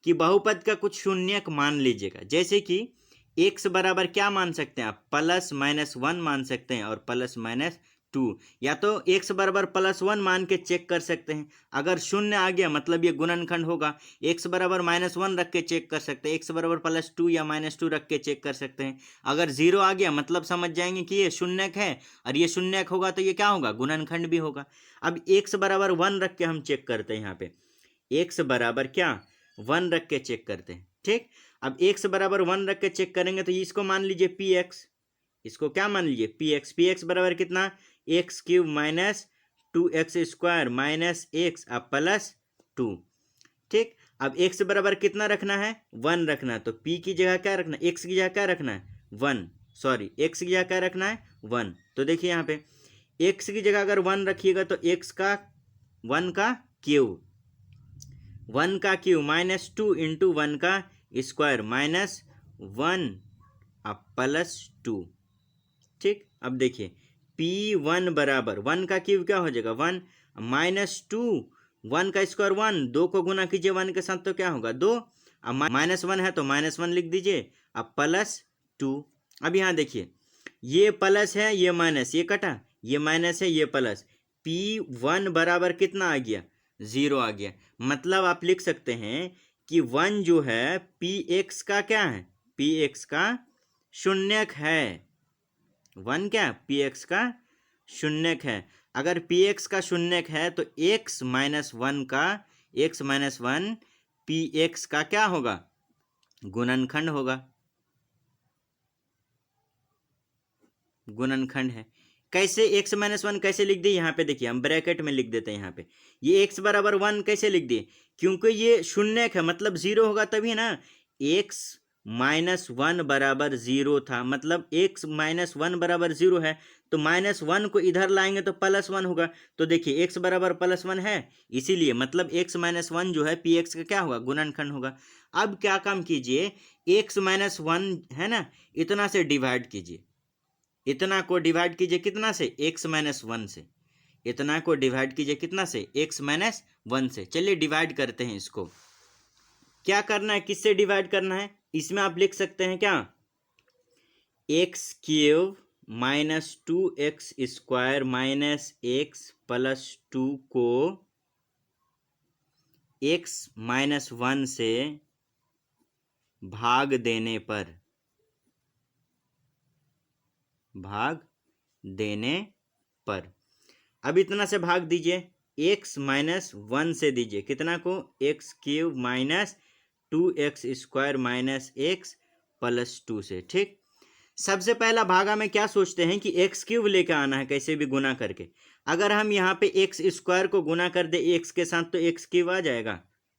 कि बहुपद का कुछ शून्यक मान लीजिएगा। जैसे कि x बराबर क्या मान सकते हैं आप, +-1 मान सकते हैं और +-2, या तो x बराबर +1 मान के चेक कर सकते हैं। अगर शून्य आ गया मतलब ये गुणनखंड होगा। x बराबर -1 रख के चेक कर सकते हैं, x बराबर +2 या -2 रख के चेक कर सकते हैं। अगर 0 आ गया मतलब समझ जाएंगे कि ये शून्यक है, और ये शून्यक होगा तो ये क्या होगा, गुणनखंड भी होगा। अब x बराबर 1 रख के हम चेक करते हैं। यहाँ पे एक्स बराबर क्या 1 रख के चेक करते हैं। ठीक, अब एक्स बराबर 1 रख के चेक करेंगे तो इसको मान लीजिए पी एक्स, इसको क्या मान लीजिए पी एक्स। पी एक्स बराबर कितना, x cube minus 2x square minus x अब प्लस 2। ठीक, अब x बराबर कितना रखना है 1 रखना है, तो p की जगह क्या रखना है, x की जगह क्या रखना है 1, सॉरी x की जगह क्या रखना है 1। तो देखिए यहाँ पे x की जगह अगर 1 रखिएगा तो x का 1 का क्यूब, 1 का क्यूब माइनस 2 इंटू 1 का स्क्वायर माइनस 1 अब प्लस 2। ठीक, अब देखिए P1 बराबर 1 का क्यूब क्या हो जाएगा 1 माइनस 2, 1 का स्क्वायर 1, 2 को गुना कीजिए 1 के साथ तो क्या होगा 2, अब माइनस 1 है तो माइनस 1 लिख दीजिए, अब प्लस 2। अब यहाँ देखिए ये प्लस है ये माइनस, ये कटा, ये माइनस है ये प्लस, P1 बराबर कितना आ गया 0 आ गया। मतलब आप लिख सकते हैं कि 1 जो है Px का क्या है, Px का शून्यक है। 1 क्या Px का शून्यक है। अगर Px का शून्यक है तो x माइनस 1 का x माइनस 1 Px का क्या होगा गुणनखंड होगा, गुणनखंड है। कैसे x माइनस 1 कैसे लिख दिए, यहाँ पे देखिए हम ब्रैकेट में लिख देते हैं। यहाँ पे ये x बराबर 1 कैसे लिख दिए, क्योंकि ये शून्यक है मतलब 0 होगा तभी ना। x माइनस 1 बराबर 0 था, मतलब x माइनस 1 बराबर 0 है, तो माइनस 1 को इधर लाएंगे तो प्लस 1 होगा। तो देखिए x बराबर प्लस 1 है, इसीलिए मतलब x माइनस 1 जो है Px का क्या होगा गुणनखंड होगा। अब क्या काम कीजिए, x माइनस 1 है ना, इतना से डिवाइड कीजिए, इतना को डिवाइड कीजिए कितना से x माइनस 1 से, इतना को डिवाइड कीजिए कितना से x माइनस 1 से। चलिए डिवाइड करते हैं इसको। क्या करना है, किससे डिवाइड करना है, इसमें आप लिख सकते हैं क्या x cube minus 2x square minus x plus 2 को x माइनस 1 से भाग देने पर, भाग देने पर, अब इतना से भाग दीजिए, x माइनस 1 से दीजिए कितना को x cube minus 2x square minus x plus 2 से। ठीक, सबसे पहला भागा में क्या सोचते हैं कि एक्स क्यूब लेकर आना है कैसे भी गुना करके। अगर हम यहाँ पे एक्स स्क्वायर को गुना कर दे एक्स के साथ तो एक्स क्यूब आ जाएगा।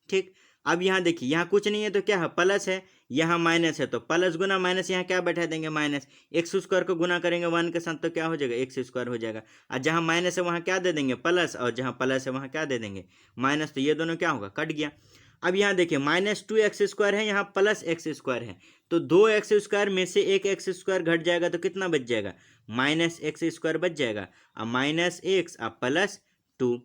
ठीक, अब यहाँ देखिए यहाँ कुछ नहीं है तो क्या है प्लस है, यहाँ माइनस है तो प्लस गुना माइनस यहाँ क्या बैठा देंगे माइनस, एक्स स्क्वायर को गुना करेंगे 1 के साथ तो क्या हो जाएगा एक्स स्क्वायर हो जाएगा, और जहाँ माइनस है वहाँ क्या दे देंगे प्लस, और जहाँ प्लस है वहाँ क्या दे देंगे माइनस, तो ये दोनों क्या होगा कट गया। अब यहाँ देखिए माइनस 2x स्क्वायर है, यहाँ प्लस एक्स स्क्वायर है, तो 2x स्क्वायर में से एक एक्स स्क्वायर घट जाएगा तो कितना बच जाएगा माइनस एक्स स्क्वायर बच जाएगा, अब माइनस एक्स अब प्लस 2।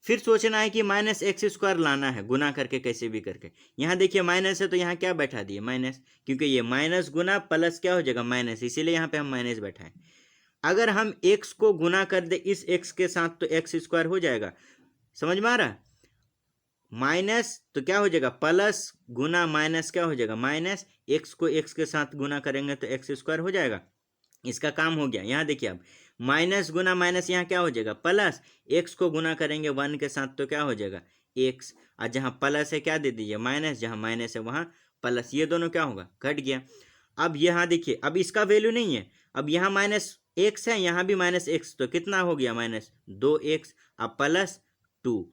फिर सोचना है कि माइनस एक्स स्क्वायर लाना है गुना करके कैसे भी करके। यहाँ देखिए माइनस है तो यहाँ क्या बैठा दिए माइनस, क्योंकि ये माइनस गुना प्लस क्या हो जाएगा माइनस, इसीलिए यहाँ पे हम माइनस बैठाएं। अगर हम x को गुना कर दे इस x के साथ तो एक्स स्क्वायर हो जाएगा, समझ में आ रहा, माइनस तो क्या हो जाएगा प्लस गुना माइनस क्या हो जाएगा माइनस, एक्स को एक्स के साथ गुना करेंगे तो एक्स स्क्वायर हो जाएगा, इसका काम हो गया। यहाँ देखिए अब माइनस गुना माइनस यहाँ क्या हो जाएगा प्लस, एक्स को गुना करेंगे 1 के साथ तो क्या हो जाएगा एक्स, और जहाँ प्लस है क्या दे दीजिए माइनस, जहाँ माइनस है वहाँ प्लस, ये दोनों क्या होगा घट गया। अब यहाँ देखिए अब इसका वैल्यू नहीं है, अब यहाँ माइनस एक्स है यहाँ भी माइनस एक्स, तो कितना हो गया माइनस 2x अब प्लस 2।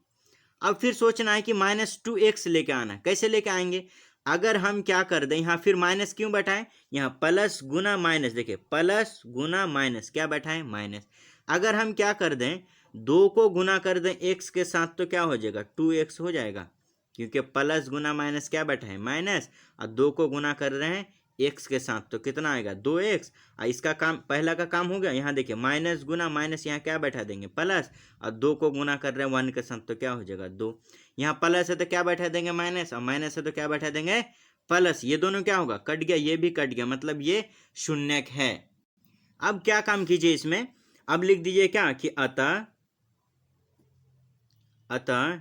अब फिर सोचना है कि माइनस 2x लेके आना है, कैसे लेके आएंगे, अगर हम क्या कर दें यहाँ फिर माइनस क्यों बैठाएं, यहाँ प्लस गुना माइनस, देखिए प्लस गुना माइनस क्या बैठाएं माइनस, अगर हम क्या कर दें 2 को गुना कर दें x के साथ तो क्या हो जाएगा 2x हो जाएगा, क्योंकि प्लस गुना माइनस क्या बैठा है माइनस, और 2 को गुना कर रहे हैं x के साथ तो कितना आएगा 2x, और इसका काम पहला का काम हो गया। यहाँ देखिए माइनस गुना माइनस यहाँ क्या बैठा देंगे प्लस, और 2 को गुना कर रहे हैं 1 के साथ तो क्या हो जाएगा 2, यहाँ प्लस है तो क्या बैठा देंगे माइनस, और माइनस है तो क्या बैठा देंगे प्लस, ये दोनों क्या होगा कट गया, ये भी कट गया, मतलब ये शून्यक है। अब क्या काम कीजिए इसमें, अब लिख दीजिए क्या कि अतः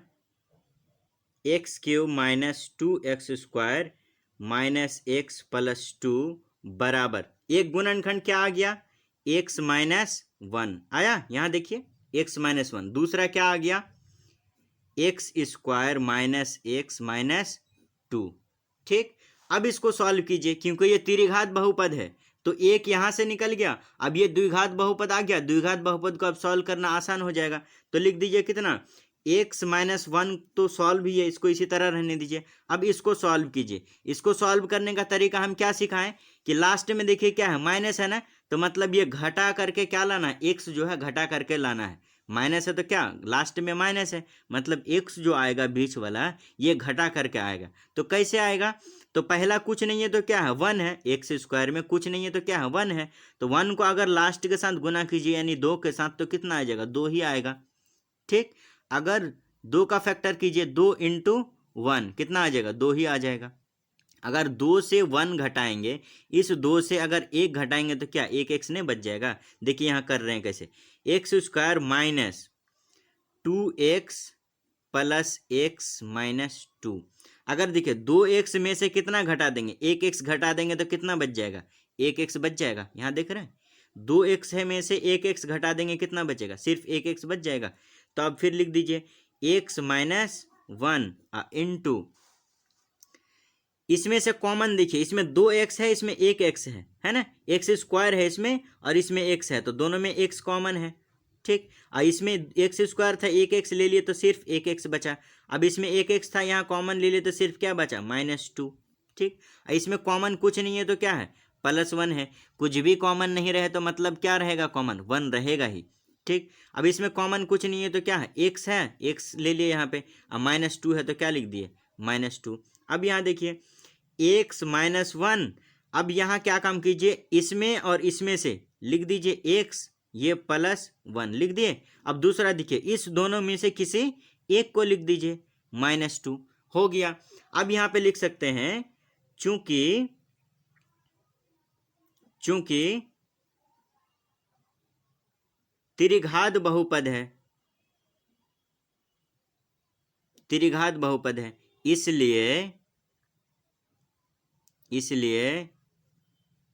x cube minus 2x square minus x plus 2 बराबर, एक गुणनखंड क्या आ गया x माइनस 1 आया, यहाँ देखिए x माइनस 1, दूसरा क्या आ गया x square minus x minus 2। ठीक, अब इसको सॉल्व कीजिए क्योंकि ये त्रिघात बहुपद है तो एक यहाँ से निकल गया, अब ये द्विघात बहुपद आ गया, द्विघात बहुपद को अब सॉल्व करना आसान हो जाएगा। तो लिख दीजिए कितना, एक्स माइनस 1 तो सॉल्व ही है, इसको इसी तरह रहने दीजिए। अब इसको सॉल्व कीजिए। इसको सॉल्व करने का तरीका हम क्या सिखाएं कि लास्ट में देखिए क्या है, माइनस है ना, तो मतलब ये घटा करके क्या लाना है, एक्स जो है घटा करके लाना है। माइनस है तो क्या लास्ट में माइनस है, मतलब एक्स जो आएगा बीच वाला ये घटा करके आएगा। तो कैसे आएगा, तो पहला कुछ नहीं है तो क्या है 1 है, एक्स स्क्वायर में कुछ नहीं है तो क्या है 1 है, तो 1 को अगर लास्ट के साथ गुना कीजिए यानी 2 के साथ तो कितना आ जाएगा, 2 ही आएगा। ठीक, अगर 2 का फैक्टर कीजिए 2 इंटू 1 कितना आ जाएगा, 2 ही आ जाएगा। अगर 2 से 1 घटाएंगे, इस 2 से अगर 1 घटाएंगे तो क्या एक एक्स नहीं बच जाएगा। देखिए यहाँ कर रहे हैं कैसे, x square minus 2x plus x minus 2। अगर देखिए 2x में से कितना घटा देंगे, एक एक्स घटा देंगे तो कितना बच जाएगा, एक एक्स बच जाएगा। यहाँ देख रहे हैं 2x है में से एक एक्स घटा देंगे कितना बचेगा, सिर्फ एक एक्स बच जाएगा। तो अब फिर लिख दीजिए x माइनस 1 इंटू, इसमें से कॉमन देखिए, इसमें 2x है इसमें एक x है ना, एक्स स्क्वायर है इसमें और इसमें x है तो दोनों में x कॉमन है। ठीक, और इसमें एक्स स्क्वायर था एक एक्स ले लिए तो सिर्फ एक एक्स बचा। अब इसमें एक एक्स था यहाँ कॉमन ले लिए तो सिर्फ क्या बचा, -2। ठीक, और इसमें कॉमन कुछ नहीं है तो क्या है +1 है, कुछ भी कॉमन नहीं रहे तो मतलब क्या रहेगा, कॉमन 1 रहेगा ही। ठीक, अब इसमें कॉमन कुछ नहीं है तो क्या है, एक्स है, एक्स ले लिए यहाँ पे, अब -2 है तो क्या लिख दिए -2। अब यहाँ देखिए एक्स माइनस 1, अब यहाँ क्या काम कीजिए, इसमें और इसमें से लिख दीजिए एक्स, ये +1 लिख दिए। अब दूसरा देखिए इस दोनों में से किसी एक को लिख दीजिए -2 हो गया। अब यहाँ पे लिख सकते हैं चूंकि त्रिघात बहुपद है, त्रिघात बहुपद है, इसलिए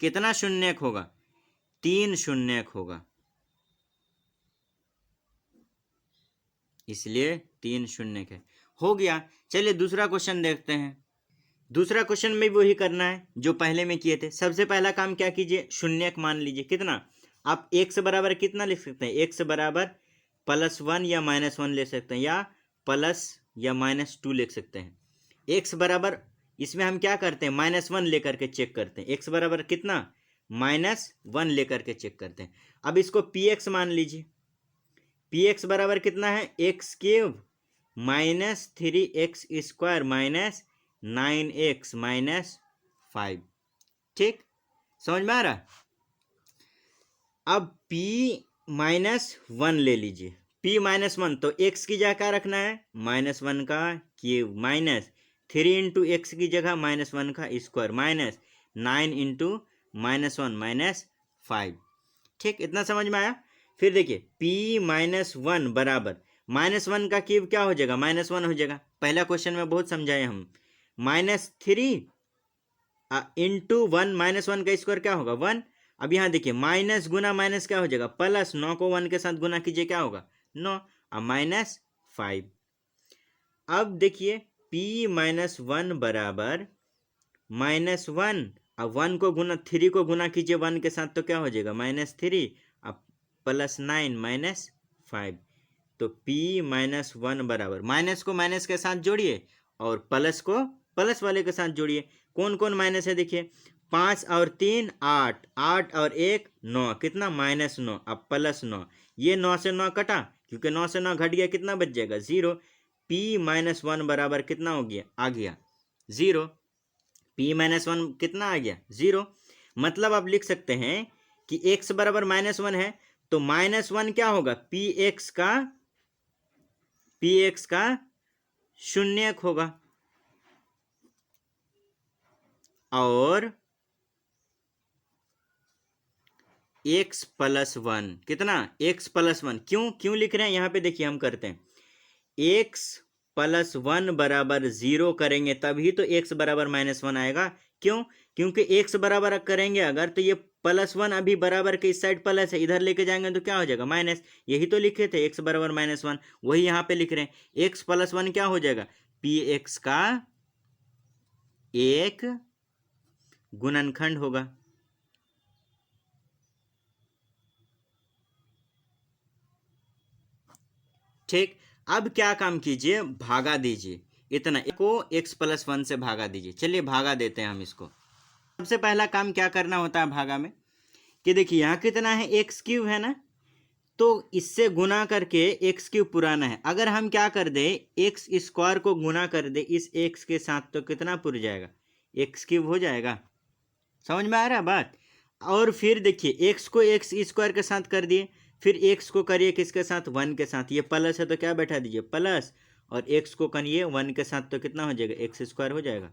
कितना शून्यक होगा, 3 शून्यक होगा, इसलिए 3 शून्यक है। हो गया, चलिए दूसरा क्वेश्चन देखते हैं। दूसरा क्वेश्चन में वही करना है जो पहले में किए थे। सबसे पहला काम क्या कीजिए, शून्यक मान लीजिए कितना, आप x बराबर कितना लिख सकते हैं, x बराबर +1 या -1 ले सकते हैं, या प्लस या -2 लिख सकते हैं। x बराबर, इसमें हम क्या करते हैं -1 लेकर के चेक करते हैं, x बराबर कितना -1 लेकर के चेक करते हैं। अब इसको px मान लीजिए, px बराबर कितना है, x³ -3x² -9x -5। ठीक, समझ में आ रहा। अब p-1 ले लीजिए, p-1 तो x की जगह क्या रखना है, -1 का क्यूब, -3 इंटू एक्स की जगह -1 का स्क्वायर, -9 इंटू -1 -5। ठीक, इतना समझ में आया। फिर देखिए p-1 बराबर -1 का क्यूब क्या हो जाएगा, -1 हो जाएगा। पहला क्वेश्चन में बहुत समझाए हम, -3 इंटू 1 -1 का स्क्वायर क्या होगा 1। अब यहाँ देखिए माइनस गुना माइनस क्या हो जाएगा प्लस, 9 को 1 के साथ गुना कीजिए क्या होगा 9, अब -5। अब देखिए p-1 बराबर -1, अब 1 को गुना 3 को गुना कीजिए 1 के साथ तो क्या हो जाएगा -3, अब +9 -5। तो p-1 बराबर, माइनस को माइनस के साथ जोड़िए और प्लस को प्लस वाले के साथ जोड़िए। कौन कौन माइनस है देखिए, 5 और 3 8, 8 और 1 9, कितना -9, अब +9, ये 9 से 9 कटा क्योंकि 9 से 9 घट गया, कितना बच जाएगा 0। p-1 बराबर कितना हो गया, आ गया 0। p-1 कितना आ गया 0। मतलब आप लिख सकते हैं कि x बराबर -1 है तो -1 क्या होगा, px का शून्यक होगा, और x + 1 कितना, x + 1 क्यों लिख रहे हैं यहाँ पे देखिए हम करते हैं, x प्लस वन बराबर 0 करेंगे तभी तो x बराबर -1 आएगा। क्यों? क्योंकि x बराबर करेंगे अगर तो ये +1 अभी बराबर के इस साइड प्लस है, इधर लेके जाएंगे तो क्या हो जाएगा माइनस। यही तो लिखे थे x बराबर -1, वही यहाँ पे लिख रहे हैं। x + 1 क्या हो जाएगा? px का एक गुणनखंड होगा। ठीक, अब क्या काम कीजिए, भागा दीजिए इतना को x + 1 से भागा दीजिए। चलिए भागा देते हैं हम इसको। सबसे पहला काम क्या करना होता है भागा में कि देखिए यहाँ कितना है, x³ है ना, तो इससे गुना करके x³ पुराना है। अगर हम क्या कर दे, x² को गुना कर दे इस x के साथ तो कितना पुर जाएगा, x³ हो जाएगा। समझ में आ रहा है बात? और फिर देखिए x को x² के साथ कर दिए, फिर x को करिए किसके साथ, 1 के साथ। ये प्लस है तो क्या बैठा दीजिए प्लस, और x को करिए 1 के साथ तो कितना हो जाएगा, x² हो जाएगा।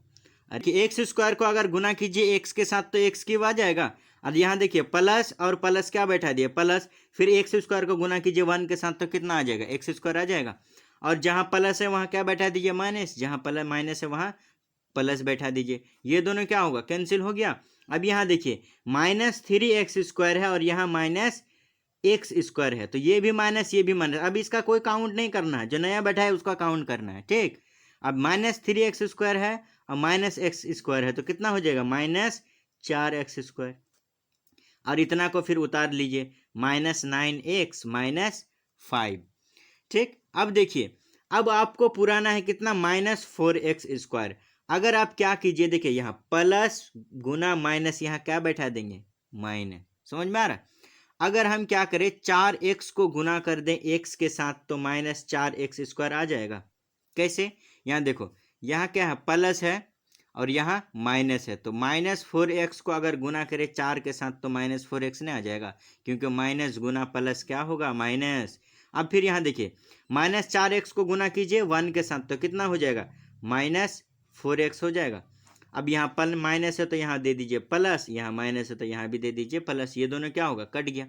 अरे x² को अगर गुना कीजिए x के साथ तो x³ आ जाएगा। अब यहाँ देखिए प्लस और प्लस क्या बैठा दिए प्लस, फिर x² को गुना कीजिए 1 के साथ तो कितना आ जाएगा, x² आ जाएगा। और जहाँ प्लस है वहाँ क्या बैठा दीजिए माइनस, जहाँ प्लस माइनस है वहाँ प्लस बैठा दीजिए। ये दोनों क्या होगा, कैंसिल हो गया। अब यहाँ देखिए -3x² है और यहाँ -x² है, तो ये भी माइनस ये भी माइनस। अब इसका कोई काउंट नहीं करना है, जो नया बैठा है उसका काउंट करना है। ठीक, अब -3x² है और -x² है तो कितना हो जाएगा, -4x²। और इतना को फिर उतार लीजिए, -9x -5। ठीक, अब देखिए अब आपको पुराना है कितना, -4x²। अगर आप क्या कीजिए, देखिए यहाँ प्लस गुना माइनस, यहाँ क्या बैठा देंगे माइनस। समझ में आ रहा? अगर हम क्या करें 4x को गुना कर दें x के साथ तो -4x² आ जाएगा। कैसे? यहाँ देखो, यहाँ क्या है प्लस है और यहाँ माइनस है, तो -4x को अगर गुना करें 4 के साथ तो -4x नहीं आ जाएगा, क्योंकि माइनस गुना प्लस क्या होगा माइनस। अब फिर यहाँ देखिए -4x को गुना कीजिए 1 के साथ तो कितना हो जाएगा, -4x हो जाएगा। अब यहाँ पल माइनस है तो यहाँ दे दीजिए प्लस, यहाँ माइनस है तो यहाँ भी दे दीजिए प्लस, ये दोनों क्या होगा कट गया।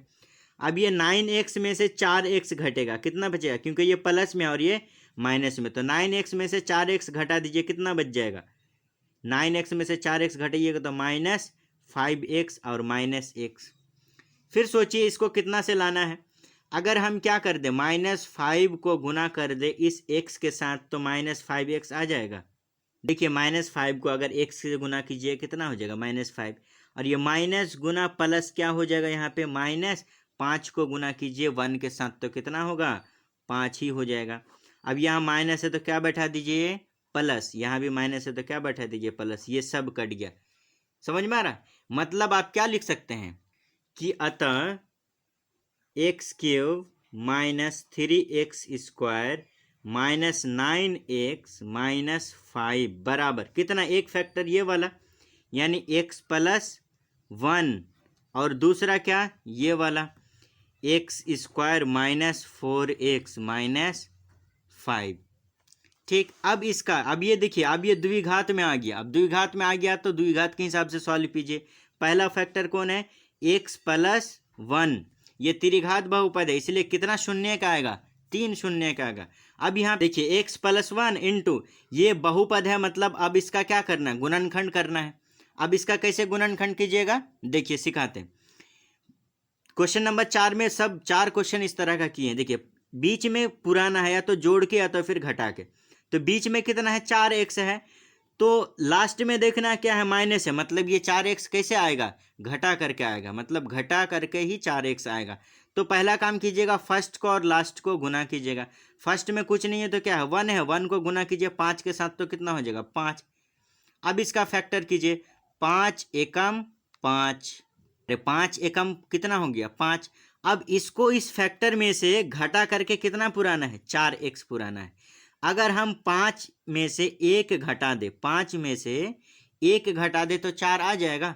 अब ये 9x में से 4x घटेगा, कितना बचेगा, क्योंकि ये प्लस में और ये माइनस में, तो 9x में से 4x घटा दीजिए, कितना बच जाएगा, 9x में से 4x घटाइएगा तो -5x और -x। फिर सोचिए इसको कितना से लाना है। अगर हम क्या कर दे, -5 को गुना कर दे इस x के साथ तो -5x आ जाएगा। देखिए -5 को अगर x से गुना कीजिए कितना हो जाएगा, -5। और ये माइनस गुना प्लस क्या हो जाएगा, यहाँ पे -5 को गुना कीजिए 1 के साथ तो कितना होगा, 5 ही हो जाएगा। अब यहाँ माइनस है तो क्या बैठा दीजिए प्लस, यहाँ भी माइनस है तो क्या बैठा दीजिए प्लस, ये सब कट गया। समझ में आ रहा? मतलब आप क्या लिख सकते हैं कि अतः x³ -3x² -9x -5 बराबर कितना, एक फैक्टर ये वाला यानी x + 1 और दूसरा क्या ये वाला x² -4x -5। ठीक, अब इसका अब ये देखिए अब ये द्विघात में आ गया। अब द्विघात में आ गया तो द्विघात के हिसाब से सॉल्व कीजिए। पहला फैक्टर कौन है, x + 1, ये त्रिघात बहुपद है इसलिए कितना शून्य का आएगा, 3 शून्य का आएगा। अब यहाँ देखिए x + 1 इंटू ये बहुपद है, मतलब अब इसका क्या करना है, गुणनखंड करना है। अब इसका कैसे गुणनखंड कीजिएगा, देखिए सिखाते हैं। क्वेश्चन नंबर 4 में सब 4 क्वेश्चन इस तरह का किए हैं। देखिए बीच में पुराना है या तो जोड़ के या तो फिर घटा के, तो बीच में कितना है 4x है, तो लास्ट में देखना क्या है माइनस है, मतलब ये 4x कैसे आएगा, घटा करके आएगा, मतलब घटा करके ही 4x आएगा। तो पहला काम कीजिएगा फर्स्ट को और लास्ट को गुना कीजिएगा। फर्स्ट में कुछ नहीं है तो क्या है 1 है, 1 को गुना कीजिए 5 के साथ तो कितना हो जाएगा 5। अब इसका फैक्टर कीजिए 5 एकम 5, अरे 5 एकम कितना हो गया 5। अब इसको इस फैक्टर में से घटा करके कितना पुराना है, 4x पुराना है। अगर हम 5 में से 1 घटा दे, 5 में से 1 घटा दे तो 4 आ जाएगा,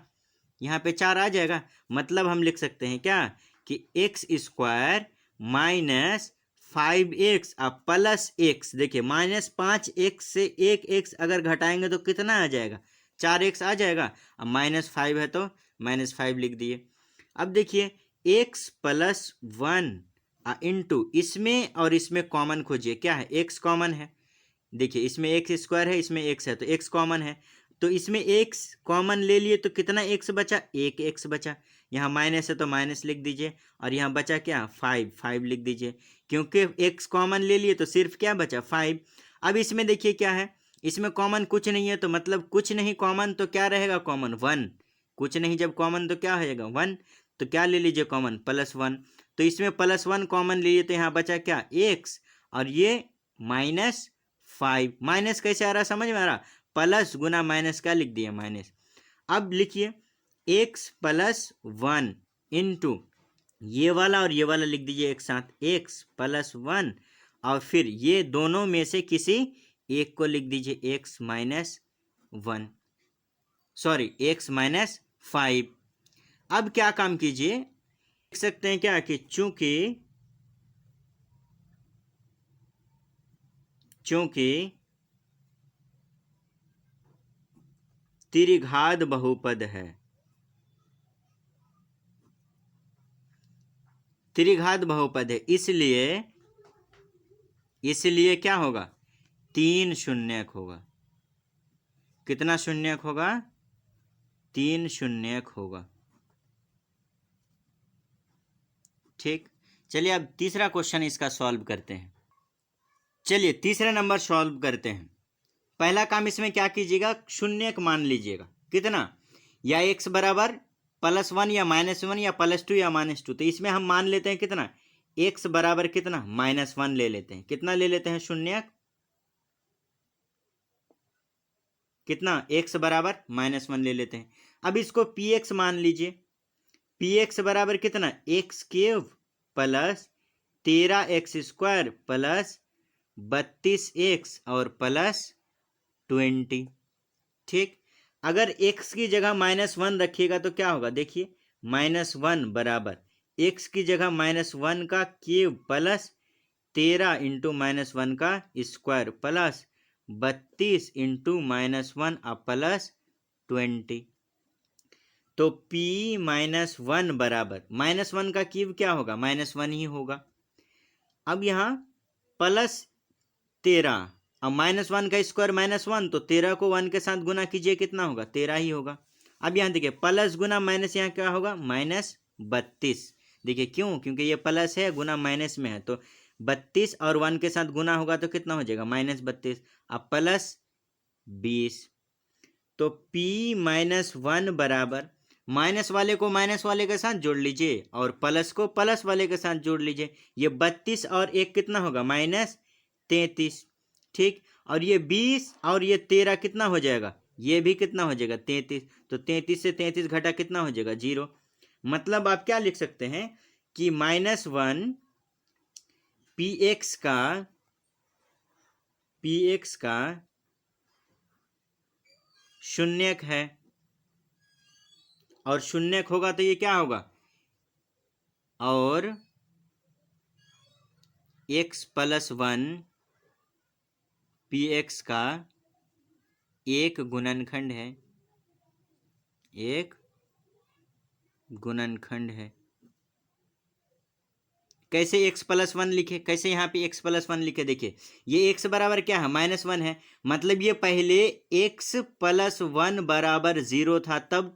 यहाँ पे 4 आ जाएगा। मतलब हम लिख सकते हैं क्या कि x² -5x प्लस x, देखिए -5x से 1x अगर घटाएंगे तो कितना आ जाएगा, 4x आ जाएगा। अब -5 है तो -5 लिख दिए। अब देखिए x + 1 इंटू इसमें और इसमें कॉमन खोजिए, क्या है x कॉमन है, देखिए इसमें एक्स स्क्वायर है, इसमें एक्स है, तो एक्स कॉमन है, तो इसमें एक्स कॉमन ले लिए तो कितना एक्स बचा, एक एक्स बचा। यहाँ माइनस है तो माइनस लिख दीजिए, और यहाँ बचा क्या, 5 लिख दीजिए, क्योंकि एक्स कॉमन ले लिए तो सिर्फ क्या बचा, 5। अब इसमें देखिए क्या है, इसमें कॉमन कुछ नहीं है, तो मतलब कुछ नहीं कॉमन तो क्या रहेगा कॉमन, 1। कुछ नहीं जब कॉमन तो क्या होएगा, 1। तो क्या ले लीजिए कॉमन, +1। तो इसमें +1 कॉमन ले लिए तो यहाँ बचा क्या, एक्स, और ये -5। माइनस कैसे आ रहा समझ में आ रहा, प्लस गुना माइनस क्या लिख दिया, माइनस। अब लिखिए x + 1 इंटू ये वाला और ये वाला लिख दीजिए एक साथ, x + 1, और फिर ये दोनों में से किसी एक को लिख दीजिए x - 1, सॉरी x - 5। अब क्या काम कीजिए, देख सकते हैं क्या कि चूंकि त्रिघात बहुपद है, त्रिघात बहुपद है, इसलिए क्या होगा, 3 शून्यक होगा। कितना शून्यक होगा, 3 शून्यक होगा। ठीक, चलिए अब तीसरा क्वेश्चन इसका सॉल्व करते हैं। चलिए तीसरा नंबर सॉल्व करते हैं। पहला काम इसमें क्या कीजिएगा, शून्यक मान लीजिएगा, कितना, या x बराबर +1 या -1 या +2 या -2। तो इसमें हम मान लेते हैं कितना, x बराबर कितना, -1 ले लेते हैं। कितना ले लेते हैं शून्यक, कितना, x बराबर -1 ले लेते हैं। अब इसको px मान लीजिए, px बराबर कितना, x³ + 13x² + 32x और +20। ठीक, अगर x की जगह -1 रखिएगा तो क्या होगा, देखिए -1 बराबर x की जगह -1 का क्यूब प्लस 13 इंटू -1 का स्क्वायर प्लस 32 इंटू -1 प्लस 20। तो p -1 बराबर -1 का क्यूब क्या होगा, -1 ही होगा। अब यहाँ +13 अब -1 का स्क्वायर -1, तो 13 को 1 के साथ गुना कीजिए, कितना होगा, 13 ही होगा। अब यहाँ देखिए प्लस गुना माइनस, यहाँ क्या होगा, -32। देखिए क्यों, क्योंकि ये प्लस है गुना माइनस में है, तो 32 और 1 के साथ गुना होगा तो कितना हो जाएगा, -32। अब +20। तो p -1 बराबर माइनस वाले को माइनस वाले के साथ जोड़ लीजिए और प्लस को प्लस वाले के साथ जोड़ लीजिए। ये 32 और 1 कितना होगा, -33। ठीक, और ये 20 और ये 13 कितना हो जाएगा, ये भी कितना हो जाएगा, 33। तो 33 से 33 घटा कितना हो जाएगा, 0। मतलब आप क्या लिख सकते हैं कि -1 px का शून्यक है, और शून्यक होगा तो ये क्या होगा, और x + 1 px का एक गुणनखंड है, एक गुणनखंड है। कैसे x + 1 लिखे, कैसे यहाँ पे x + 1 लिखे, देखिए ये x बराबर क्या है, -1 है, मतलब ये पहले x + 1 बराबर 0 था, तब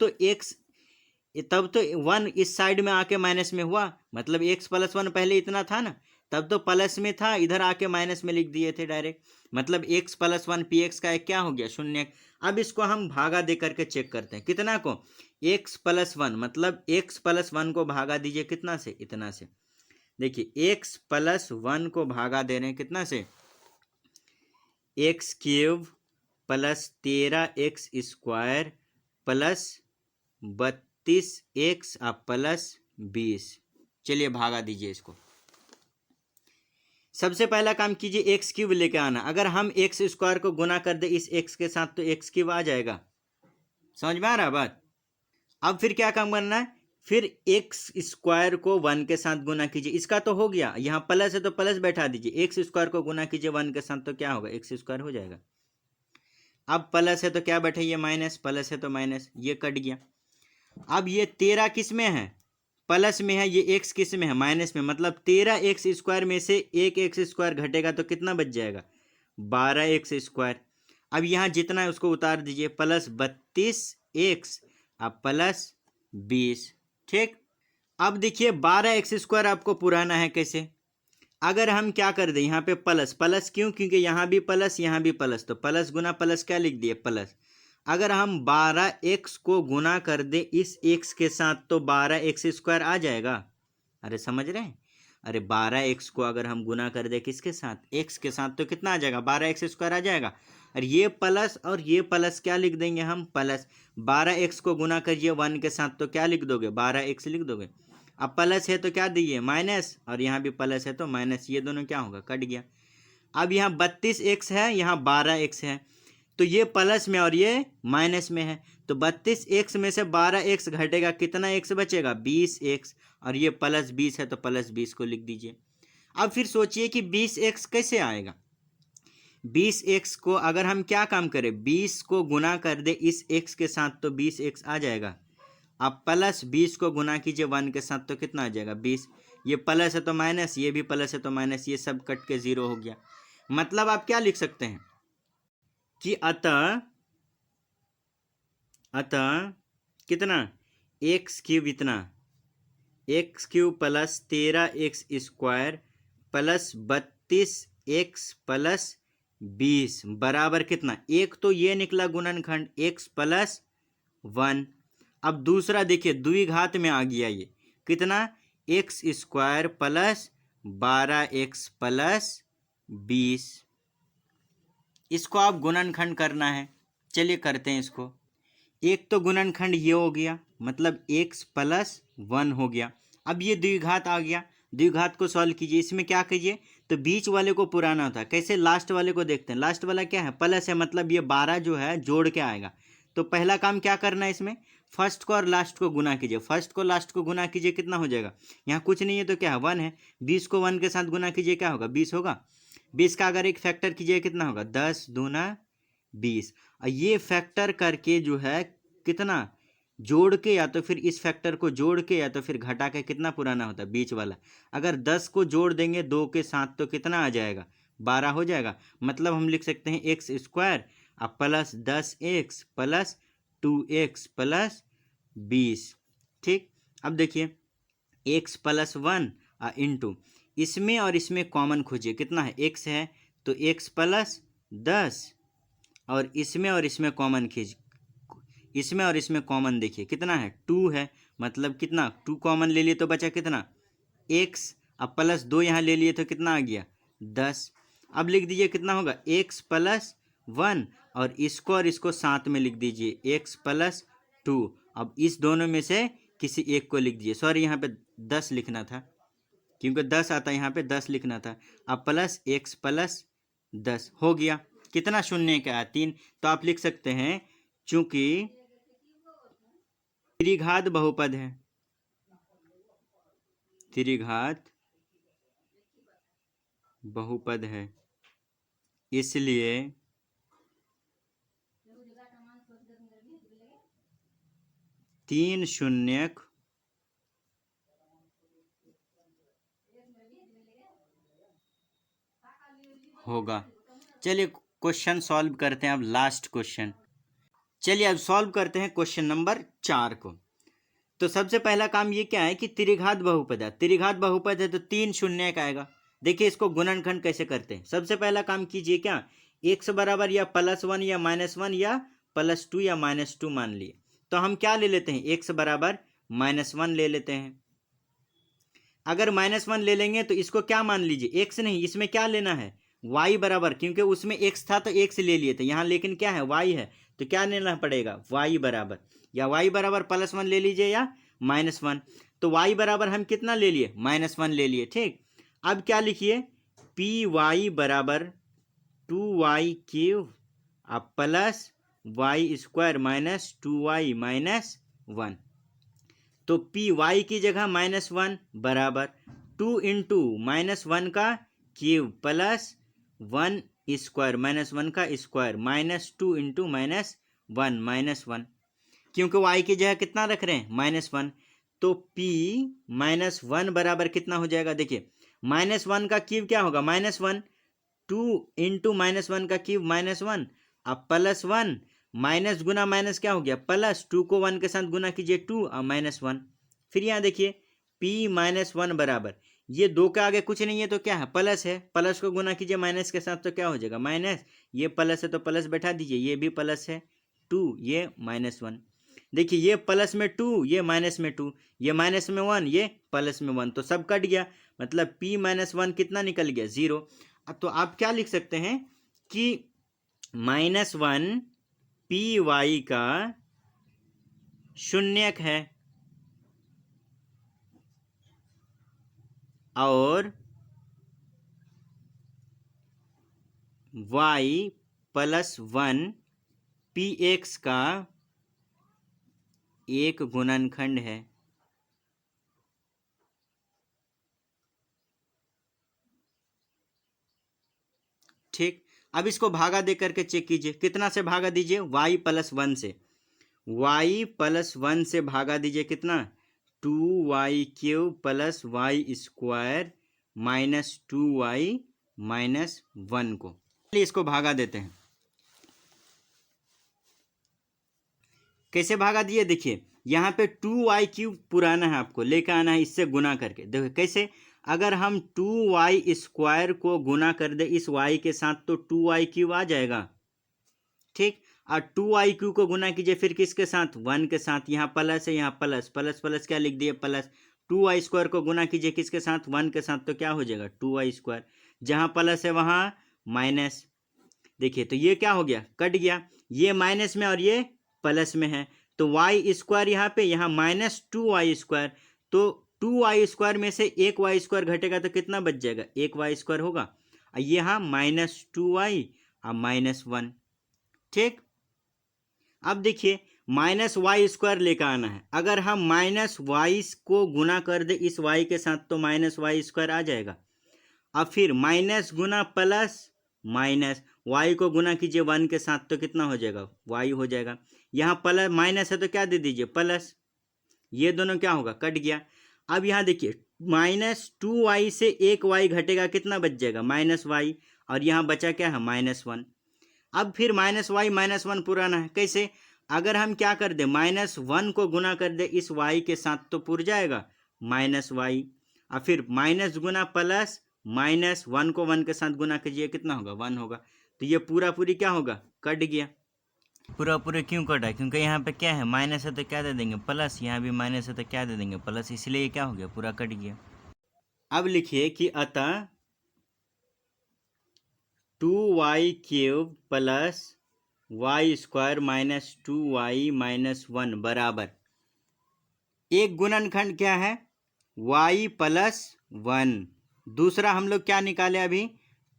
तो 1 इस साइड में आके माइनस में हुआ, मतलब x + 1 पहले इतना था ना, तब तो प्लस में था, इधर आके माइनस में लिख दिए थे डायरेक्ट, मतलब x + 1 px का एक क्या हो गया, शून्यक। अब इसको हम भागा दे करके चेक करते हैं, कितना को, x + 1, मतलब x + 1 को भागा दीजिए कितना से, इतना से। देखिए x + 1 को भागा दे रहे हैं कितना से, x³ + 13x² + 32x + 20। चलिए भागा दीजिए इसको। सबसे पहला काम कीजिए x³ लेके आना। अगर हम x² को गुना कर दे इस x के साथ तो x³ आ जाएगा। समझ में आ रहा बात। अब फिर क्या काम करना है, फिर x² को 1 के साथ गुना कीजिए। इसका तो हो गया, यहाँ प्लस है तो प्लस बैठा दीजिए, x² को गुना कीजिए 1 के साथ तो क्या होगा, x² हो जाएगा। अब प्लस है तो क्या बैठाइए, माइनस, प्लस है तो माइनस, ये कट गया। अब ये 13 किस में है, प्लस में है, ये x किस में है, माइनस में, मतलब 13x² में से एक x² घटेगा तो कितना बच जाएगा, 12x²। अब यहाँ जितना है उसको उतार दीजिए, प्लस 32x अब प्लस 20। ठीक, अब देखिए 12x² आपको पुराना है कैसे? अगर हम क्या कर दें यहाँ पे प्लस, प्लस क्यों? क्योंकि यहाँ भी प्लस यहाँ भी प्लस, तो प्लस गुना प्लस क्या लिख दिए? प्लस। अगर हम 12x को गुना कर दे इस x के साथ तो 12x² आ जाएगा। अरे समझ रहे हैं? अरे 12x को अगर हम गुना कर दे किसके साथ? x के साथ, तो कितना आ जाएगा? 12x² आ जाएगा। और ये प्लस क्या लिख देंगे हम? प्लस। 12x को गुना करिए 1 के साथ तो क्या लिख दोगे? 12x लिख दोगे। अब प्लस है तो क्या दिए? माइनस, और यहाँ भी प्लस है तो माइनस, ये दोनों क्या होगा? कट गया। अब यहाँ 32x है, यहाँ 12x है, तो ये प्लस में और ये माइनस में है, तो 32x में से 12x घटेगा, कितना x बचेगा? 20x, और ये प्लस 20 है तो प्लस 20 को लिख दीजिए। अब फिर सोचिए कि 20x कैसे आएगा? 20x को अगर हम क्या काम करें? 20 को गुना कर दे इस x के साथ तो 20x आ जाएगा। अब प्लस 20 को गुना कीजिए 1 के साथ तो कितना आ जाएगा? 20। ये प्लस है तो माइनस, ये भी प्लस है तो माइनस, ये सब कट के 0 हो गया। मतलब आप क्या लिख सकते हैं कि अतः कितना? x³ इतना, x³ plus 13x² plus 32x plus 20 बराबर कितना? एक तो ये निकला गुणनखंड x प्लस 1। अब दूसरा देखिए द्विघात में आ गया, ये कितना? x² plus 12x plus 20। इसको आप गुणनखंड करना है, चलिए करते हैं इसको। एक तो गुणनखंड ये हो गया, मतलब x प्लस 1 हो गया। अब ये द्विघात आ गया, द्विघात को सॉल्व कीजिए। इसमें क्या कीजिए, तो बीच वाले को पुराना होता है, कैसे? लास्ट वाले को देखते हैं। लास्ट वाला क्या है? प्लस है, मतलब ये 12 जो है जोड़ के आएगा। तो पहला काम क्या करना है इसमें? फर्स्ट को और लास्ट को गुना कीजिए। फर्स्ट को लास्ट को गुना कीजिए, कितना हो जाएगा? यहाँ कुछ नहीं है तो क्या है? 1 है। 20 को 1 के साथ गुना कीजिए, क्या होगा? 20 होगा। 20 का अगर एक फैक्टर कीजिए कितना होगा? 10 दूना 20। और ये फैक्टर करके जो है कितना जोड़ के, या तो फिर इस फैक्टर को जोड़ के या तो फिर घटा के कितना पुराना होता है? बीच वाला। अगर 10 को जोड़ देंगे 2 के साथ तो कितना आ जाएगा? 12 हो जाएगा। मतलब हम लिख सकते हैं x² अब plus 10x plus 2x plus 20। ठीक, अब देखिए x प्लस 1 इंटू इसमें और इसमें कॉमन खोजिए, कितना है? x है तो x प्लस 10, और इसमें कॉमन खींच, इसमें और इसमें कॉमन देखिए कितना है? 2 है, मतलब कितना? 2 कॉमन ले लिए तो बचा कितना? x। अब प्लस 2 यहाँ ले लिए तो कितना आ गया? 10। अब लिख दीजिए कितना होगा? x प्लस 1, और इसको साथ में लिख दीजिए x प्लस 2। अब इस दोनों में से किसी एक को लिख दीजिए। सॉरी, यहाँ पे 10 लिखना था, क्योंकि 10 आता है, यहाँ पे 10 लिखना था। अब प्लस x प्लस 10 हो गया। कितना शून्य का? 3। तो आप लिख सकते हैं चूंकि त्रिघात बहुपद है, त्रिघात बहुपद है, इसलिए तीन शून्यक होगा। चलिए क्वेश्चन सॉल्व करते हैं अब, लास्ट क्वेश्चन। चलिए अब सॉल्व करते हैं क्वेश्चन नंबर 4 को। तो सबसे पहला काम ये क्या है कि त्रिघात बहुपद है, त्रिघात बहुपद है तो 3 शून्यक आएगा। देखिए इसको गुणनखंड कैसे करते हैं। सबसे पहला काम कीजिए, क्या x बराबर या +1 या -1 या +2 या -2 मान लिए, तो हम क्या ले लेते हैं? x बराबर -1 ले लेते हैं। अगर -1 ले लेंगे तो इसको क्या मान लीजिए? x नहीं, इसमें क्या लेना है? y बराबर, क्योंकि उसमें x था तो x ले लिए थे, यहाँ लेकिन क्या है? y है, तो क्या लेना पड़ेगा? y बराबर, या y बराबर +1 ले लीजिए या -1। तो y बराबर हम कितना ले लिए? -1 ले लिए। ठीक, अब क्या लिखिए? py बराबर 2y³ अब plus y² minus 2y minus 1। तो py की जगह -1 बराबर 2 इंटू -1 का क्यूब प्लस 1² -1 का स्क्वायर माइनस 2 इंटू -1 क्योंकि y की जगह कितना रख रहे हैं? -1। तो p -1 बराबर कितना हो जाएगा? देखिए -1 का क्यूब क्या होगा? -1, 2 × -1 -1, अब +1 माइनस गुना माइनस क्या हो गया प्लस, 2 को 1 के साथ गुना कीजिए 2 और -1। फिर यहाँ देखिए p-1 बराबर, ये 2 के आगे कुछ नहीं है तो क्या है प्लस है, प्लस को गुना कीजिए माइनस के साथ तो क्या हो जाएगा माइनस, ये प्लस है तो प्लस बैठा दीजिए, ये भी प्लस है 2, ये -1। देखिए ये प्लस में 2, ये माइनस में 2, ये माइनस में 1, ये प्लस में 1, तो सब कट गया, मतलब p-1 कितना निकल गया 0। अब तो आप क्या लिख सकते हैं कि -1 py का शून्यक है और y +1 px का एक गुणनखंड है। ठीक, अब इसको भागा दे करके चेक कीजिए, कितना से भागा दीजिए y +1 से, y +1 से भागा दीजिए कितना 2y³ + y² -2y -1 को, चलिए इसको भागा देते हैं। कैसे भागा दिए देखिए, यहाँ पे 2y³ पुराना है, आपको लेकर आना है इससे गुना करके। देखो कैसे, अगर हम 2y² को गुना कर दे इस y के साथ तो 2y³ आ जाएगा। ठीक, और 2y³ को गुना कीजिए फिर किसके साथ 1 के साथ, यहाँ प्लस है यहाँ प्लस प्लस प्लस क्या लिख दिए प्लस, 2y² को गुना कीजिए किसके साथ 1 के साथ तो क्या हो जाएगा 2y², जहाँ प्लस है वहाँ माइनस। देखिए तो ये क्या हो गया कट गया, ये माइनस में और ये प्लस में है, तो y² यहाँ पे, यहाँ -2y², तो 2y² में से एक y² घटेगा तो कितना बच जाएगा, एक y² होगा, यहाँ -2y और -1। ठीक, अब देखिए -y² लेकर आना है, अगर हम -y को गुना कर दे इस y के साथ तो -y² आ जाएगा। अब फिर माइनस गुना प्लस माइनस, y को गुना कीजिए 1 के साथ तो कितना हो जाएगा y हो जाएगा, यहाँ प्लस माइनस है तो क्या दे दीजिए प्लस, ये दोनों क्या होगा कट गया। अब यहाँ देखिए -2y से एक y घटेगा कितना बच जाएगा -y, और यहाँ बचा क्या है -1। अब फिर -y -1 पुराना है, कैसे, अगर हम क्या कर दे -1 को गुना कर दे इस y के साथ तो पुर जाएगा -y, और फिर माइनस गुना प्लस -1 को 1 के साथ गुना कीजिए कितना होगा 1 होगा, तो ये पूरा पूरी क्या होगा कट गया। पूरा पूरे क्यों कटा, क्योंकि यहाँ पे क्या है माइनस है तो क्या दे देंगे प्लस, यहाँ भी माइनस है तो क्या दे देंगे प्लस, इसलिए ये क्या हो गया पूरा कट गया। अब लिखिए कि अतः 2y³ + y² -2y -1 बराबर, एक गुणनखंड क्या है y +1, दूसरा हम लोग क्या निकाले अभी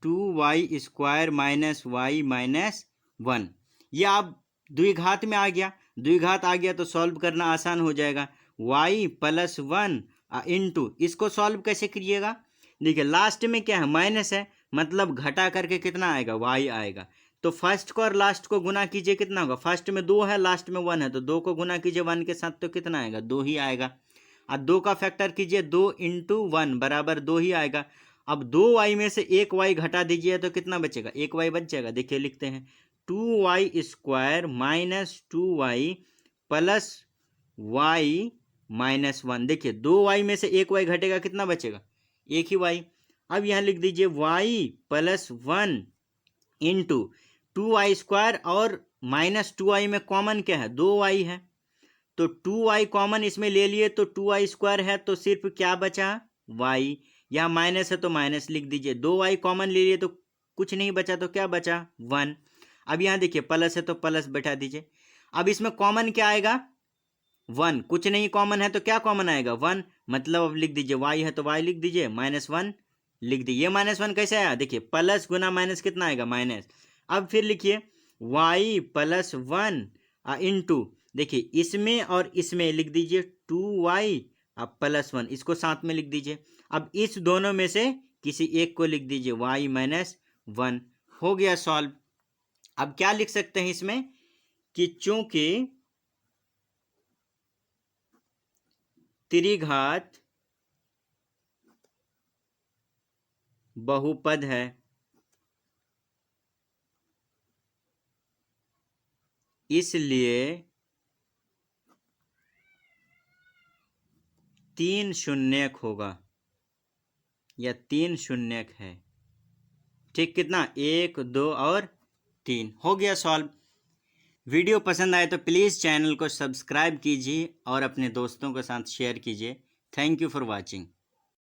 2y² -y -1, ये आप द्विघात में आ गया, द्विघात आ गया तो सॉल्व करना आसान हो जाएगा, y +1 इंटू, इसको सॉल्व कैसे करिएगा, देखिए लास्ट में क्या है माइनस है, मतलब घटा करके कितना आएगा y आएगा, तो फर्स्ट को और लास्ट को गुना कीजिए कितना होगा, फर्स्ट में 2 है लास्ट में 1 है, तो 2 को गुना कीजिए 1 के साथ तो कितना आएगा 2 ही आएगा, और 2 का फैक्टर कीजिए 2 × 1 बराबर 2 ही आएगा। अब 2y में से एक y घटा दीजिए तो कितना बचेगा, एक y बच जाएगा, देखिए लिखते हैं 2y² -2y + y -1, देखिए 2y में से एक y घटेगा कितना बचेगा एक ही y। अब यहाँ लिख दीजिए y +1 इंटू 2y² और -2y में कॉमन क्या है 2y है, तो 2y कॉमन इसमें ले लिए तो 2y² है, तो सिर्फ क्या बचा y, यहाँ माइनस है तो माइनस लिख दीजिए, 2y कॉमन ले लिए तो कुछ नहीं बचा तो क्या बचा 1। अब यहाँ देखिए प्लस है तो प्लस बैठा दीजिए, अब इसमें कॉमन क्या आएगा 1, कुछ नहीं कॉमन है तो क्या कॉमन आएगा 1, मतलब अब लिख दीजिए y है तो y लिख दीजिए -1 लिख दीजिए, ये -1 कैसे आया देखिए प्लस गुना माइनस कितना आएगा माइनस। अब फिर लिखिए y +1 इंटू, देखिए इसमें और इसमें लिख दीजिए 2y +1, इसको साथ में लिख दीजिए, अब इस दोनों में से किसी एक को लिख दीजिए y -1, हो गया सॉल्व। अब क्या लिख सकते हैं इसमें कि चूंकि त्रिघात बहुपद है, इसलिए 3 शून्यक होगा या 3 शून्यक है। ठीक, कितना? 1, 2 और 3। हो गया सॉल्व। वीडियो पसंद आए तो प्लीज़ चैनल को सब्सक्राइब कीजिए और अपने दोस्तों के साथ शेयर कीजिए। Thank you for watching.